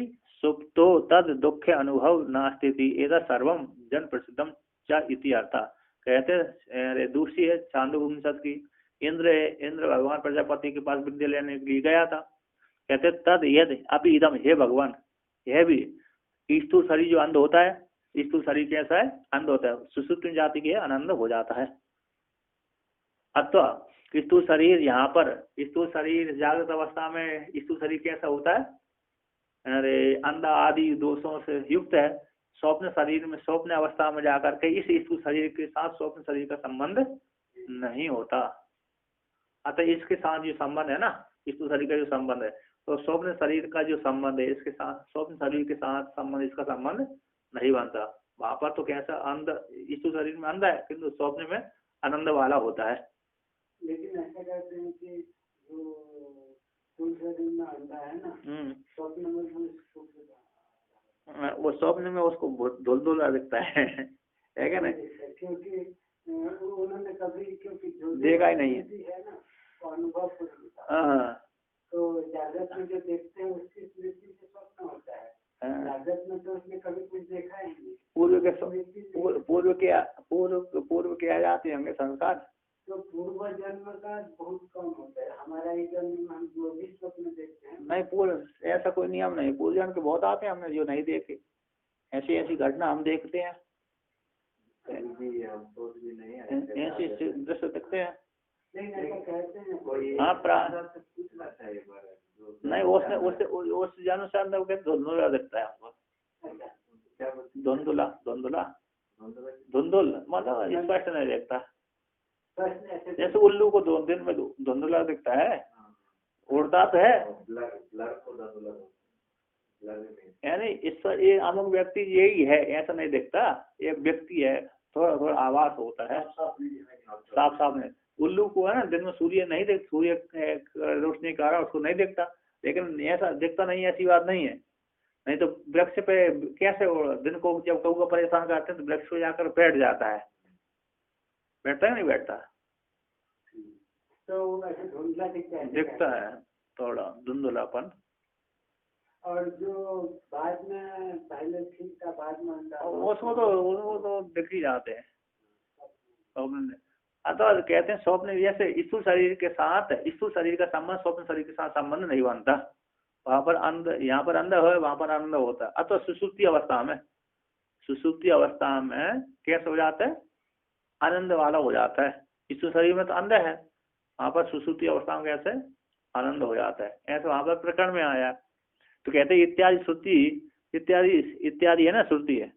सुप्तो तद दुख अनुभव नास्ति एतत् सर्वं जन प्रसिद्धम च इति अर्थः। कहते दूसरी है छांदोपनिषद की, इंद्र भगवान प्रजापति के पास विद्या लेने के लिए गया था। कहते तद यद अभी इदम, हे भगवान, यह भी स्थूल शरीर जो अंध होता है, स्थूल शरीर कैसा है, अंध होता है, सुसुप्ति जाति के आनंद हो जाता है। अथवा स्थूल शरीर, यहाँ पर स्थूल शरीर जागृत अवस्था में स्थूल शरीर कैसा होता है, अरे अंध आदि दोषों से युक्त है। स्वप्न शरीर में, स्वप्न अवस्था में जाकर के इस स्थूल शरीर के साथ स्वप्न शरीर का संबंध नहीं होता। अतः इसके साथ जो संबंध है ना, स्थूल शरीर का जो संबंध है, तो स्वप्न शरीर का जो संबंध है इसके साथ, स्वप्न शरीर के साथ संबंध, इसका संबंध नहीं बनता। वहां पर तो कैसा अंध, स्थूल शरीर में अंध है, किंतु स्वप्न में आनंद वाला होता है। लेकिन ऐसा कहते हैं कि जो स्थूल शरीर में अंधा है ना, स्वप्न में वो स्वप्न में उसको धुल दिखता है क्या ना, क्योंकि उन्होंने कभी, क्योंकि देखा ही नहीं है ना, अनुभव। तो जागृत में जो देखते हैं उसकी स्मृति से स्वप्न होता है, जागृत में तो उसने कभी कुछ देखा ही नहीं। पूर्व के आ जाते होंगे संस्कार, तो पूर्व जन्म का बहुत कम होता है। हमारा ये जन्म हम जो भी स्वप्न देखते हैं, नहीं पूर्व ऐसा कोई नियम नहीं, पूर्व जन्म के बहुत आते हैं हमने जो नहीं देखे, ऐसी ऐसी घटना हम देखते हैं, ऐसे दृश्य देखते हैं। हाँ नहीं उस जन्म से अंदर धुंधुला दिखता है हमको, धुंधुला धुंधुला धुंधुल मतलब स्पष्ट नहीं देखता, जैसे उल्लू को 2 दिन में धुंधुला दिखता है, उड़ता तो है, यानी इस ये अमुक व्यक्ति यही है ऐसा नहीं दिखता, एक व्यक्ति है, थोड़ा थोड़ा आवाज होता है, साफ साफ नहीं। उल्लू को है ना दिन में सूर्य नहीं देख, सूर्य रोशनी का रहा उसको नहीं दिखता, लेकिन ऐसा दिखता नहीं ऐसी बात नहीं है। नहीं तो वृक्ष पे कैसे दिन को जब कौवा परेशान करते हैं तो वृक्ष पे जाकर बैठ जाता है, बैठता है नहीं बैठता, तो ऐसे धुंधला दिखता है थोड़ा धुंधलापन। और जो बाद में पहले ठीक था बाद में उसको तो दिख ही जाते हैं। तो कहते हैं स्वप्न जैसे स्थूल शरीर के साथ, स्थूल शरीर का संबंध स्वप्न शरीर के साथ संबंध नहीं बनता, वहां पर अंदर, यहाँ पर अंदर हो वहां पर आनंद होता है। अतः सुसुप्ति अवस्था में, सुसुप्ति अवस्था में कैसे हो जाता है, आनंद वाला हो जाता है। स्थूल शरीर में तो अंदर है, वहां पर सुसुप्ति अवस्था में कैसे आनंद हो जाता है, ऐसे वहां पर प्रकरण में आया। तो कहते हैं इत्यादि श्रुति, इत्यादि है ना श्रुति है,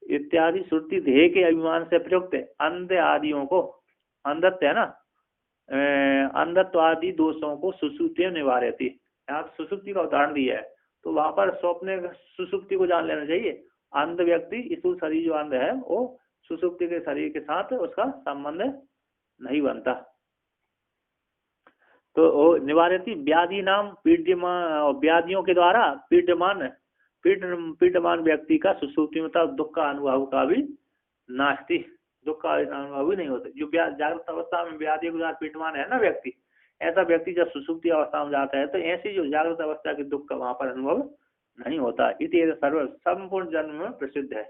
इत्यादि श्रुति ध्येय के अभिमान से प्रयुक्त अंध आदियों को, अंधत्व है ना, अंधत्व आदि दोषों को सुसुप्ति में निवारती। यहाँ सुसुप्ति का उदाहरण दिया है, तो वहां पर स्वप्न सुसुप्ति को जान लेना चाहिए। अंध व्यक्ति, स्थूल शरीर जो अंध है वो सुसुप्ति के शरीर के साथ उसका संबंध नहीं बनता। तो निवारती व्याधि नाम पीड्यमान, व्याधियों के द्वारा पीड्यमान व्यक्ति का सुसुप्ति में तब दुख का अनुभव का भी नास्ति, दुख का अनुभव भी नहीं होता। जो जागृत अवस्था में व्याधि के द्वारा पीड्यमान है ना व्यक्ति, ऐसा व्यक्ति जब सुसुप्ति अवस्था में जाता है तो ऐसी जो जागृत अवस्था के दुख का वहां पर अनुभव नहीं होता। इति सर्व संपूर्ण जन्म में प्रसिद्ध है,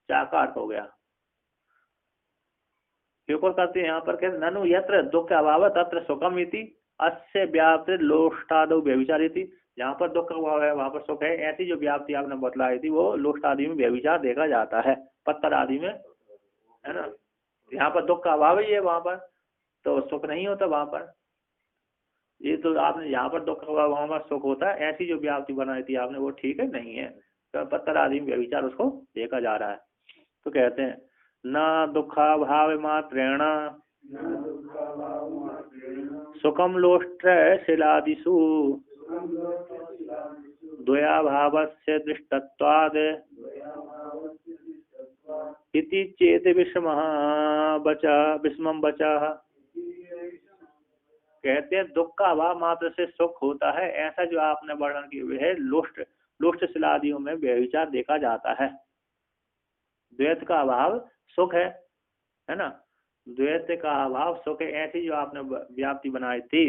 चाकार हो गया। एक और करते हैं यहाँ पर कहते ननु यत्र दुख का अभाव तत्र सुखम इति अस्य व्याप्त लोष्टादो व्यभिचारिति। जहाँ पर दुख का अभाव है वहां पर सुख है, ऐसी जो व्याप्ति आपने बतलाई थी वो लोष्ट आदि में व्यभिचार देखा जाता है, पत्थर आदि में है ना। यहाँ पर दुख का अभाव ही है, वहां पर तो सुख नहीं होता वहां पर। ये तो आपने यहाँ पर दुख का अभाव वहां पर सुख होता है, ऐसी जो व्याप्ति बनाई थी आपने वो ठीक है नहीं है, तो पत्थर आदि में व्यभिचार उसको देखा जा रहा है। तो कहते हैं न दुखा भाव मात्रेण सुखम लोष्ट शिलादिषु द्वयाभावस्य दृष्टत्वाद् इति चेत विषमः विषमं वचः। कहते हैं दुख का अभाव मात्र से सुख होता है, ऐसा जो आपने वर्णन किया है लोष्ट शिलादियों में व्यभिचार देखा जाता है। द्वैत का अभाव सुख है ना, द्वैत का अभाव सुख है, ऐसी जो आपने व्याप्ति बनाई थी,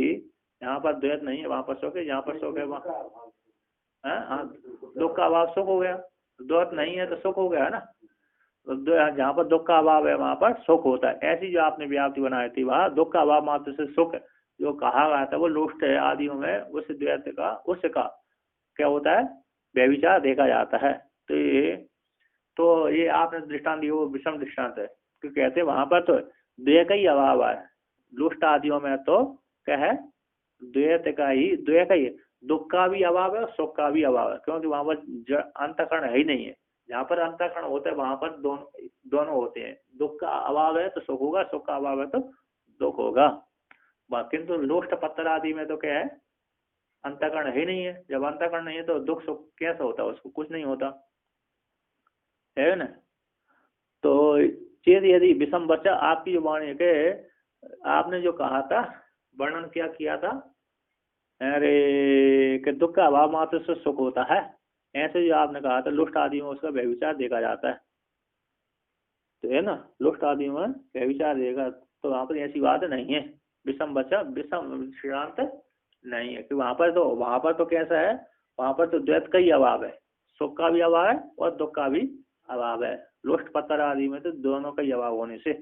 यहाँ पर द्वैत नहीं है वहां पर सुख है, जहाँ पर सुख है वहाँ दुख का अभाव सुख हो गया, द्वैत नहीं है तो सुख हो गया है ना। जहाँ पर दुख का अभाव है वहां पर सुख होता है, ऐसी जो आपने व्याप्ति बनाई थी वहाँ दुख का अभाव मात्र से सुख जो कहा गया था वो लोष्ट है आदियों में उस द्वैत का, उसका क्या होता है व्यभिचार देखा जाता है। तो ये आपने दृष्टांत दिया वो विषम दृष्टांत है, तो कहते हैं वहां पर तो द्वैत का ही अभाव है, लोष्ट आदियों में तो क्या है द्वैत का ही दुख का भी अभाव है सुख का भी अभाव है, क्योंकि वहां पर अंतःकरण है ही नहीं है। जहाँ पर अंतःकरण होता है वहां पर दोनों होते हैं, दुख का अभाव है तो सुख होगा, सुख का अभाव है तो दुख होगा। किंतु लोष्ट पत्थर आदि में तो क्या है अंतःकरण है ही नहीं है, जब अंतःकरण नहीं है तो दुख सुख कैसा होता है, उसको कुछ नहीं होता है ना। तो चेत यदि विषम बच्चा आपकी जो वाणी के आपने जो कहा था वर्णन क्या किया था, अरे कि दुख का अभाव मात्र से सुख होता है, ऐसे जो आपने कहा था लोष्ट आदि में उसका व्यभिचार देखा जाता है, तो है ना लोष्ट आदि में व्यभिचार देगा, तो वहां पर ऐसी बात नहीं है। विषम बच्चा विषम श्रांत नहीं है, कि वहां पर तो कैसा है, वहां पर तो द्वैत का ही अभाव है, सुख का भी अभाव है और दुख का भी अभाव है। लोष्ट पत्थर आदि में तो दोनों का ही अभाव होने से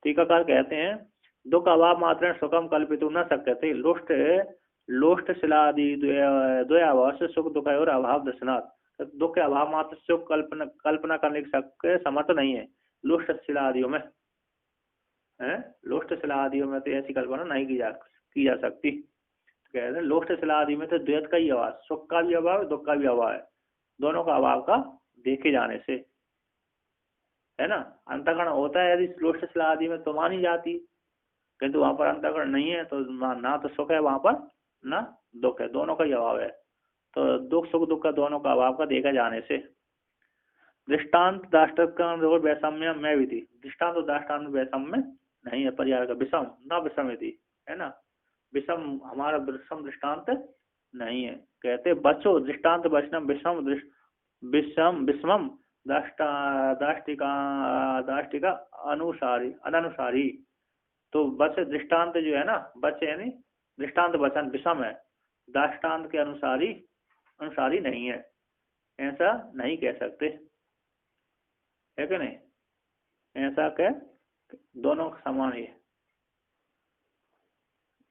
टीकाकार कहते हैं दुख अभाव मात्र सुखम कल्पित न सकते। लोष्ट शिलादि द्वयाभाव से सुख दुख और अभाव दर्शनात्, दुख के अभाव मात्र सुख कल्पना करने के समर्थ नहीं है लोष्ट शिलादियों में। लोष्ट शिलादियों में तो ऐसी कल्पना नहीं की जा सकती। कह रहे लोष्ट शिलादि में तो द्वैत का ही अभाव, सुख का भी अभाव है दुख का भी अभाव है, दोनों का अभाव का देखे जाने से, है ना। अंतःकरण होता है यदि लोष्ट शिलादि में तो मानी जाती, किंतु वहां पर अंतःकरण नहीं है तो ना तो सुख है वहां पर ना दुख है, दोनों का ही अभाव है। तो दुख सुख दुख का दोनों का अभाव का देखा जाने से दृष्टान्त दाष्टान्त और वैषम्य में विधि, दृष्टान्त और दाष्टान्त वैषम्य नहीं है, पर्याय का विषम न विषम विधि, है ना। विषम हमारा विषम दृष्टांत नहीं है। कहते बचो दृष्टांत वचनम विषम विषम विषमम दाष्टिका अनुसारी अननुसारी। तो बच दृष्टांत जो है ना, बच यानी दृष्टांत वचन विषम है, दाष्टान्त के अनुसारी नहीं है, ऐसा नहीं कह सकते, है कि नहीं। ऐसा कह दोनों समान ही है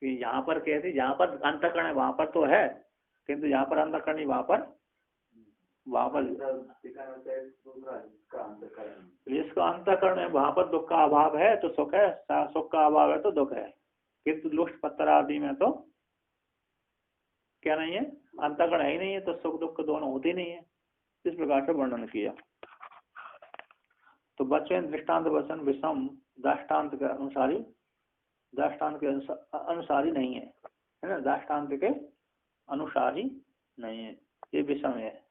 कि यहाँ पर कहते जहाँ पर अंतःकरण है वहां पर तो है, किंतु यहाँ पर अंतःकरण नहीं, वहां पर इसका अंतःकरण है, वहां पर दुख का अभाव है तो सुख है, सुख का अभाव है तो दुख है, किंतु लोष्ट पत्थर आदि में तो क्या नहीं है, अंतःकरण है ही नहीं है, तो सुख दुख दोनों होते नहीं है। इस प्रकार से वर्णन किया। तो बच्चन दृष्टांत वचन विषम दाष्टान्त के अनुसारी, दाष्टान्त के अनुसारी नहीं है, है ना, दाष्टान्त के अनुसारी नहीं है, ये विषम है।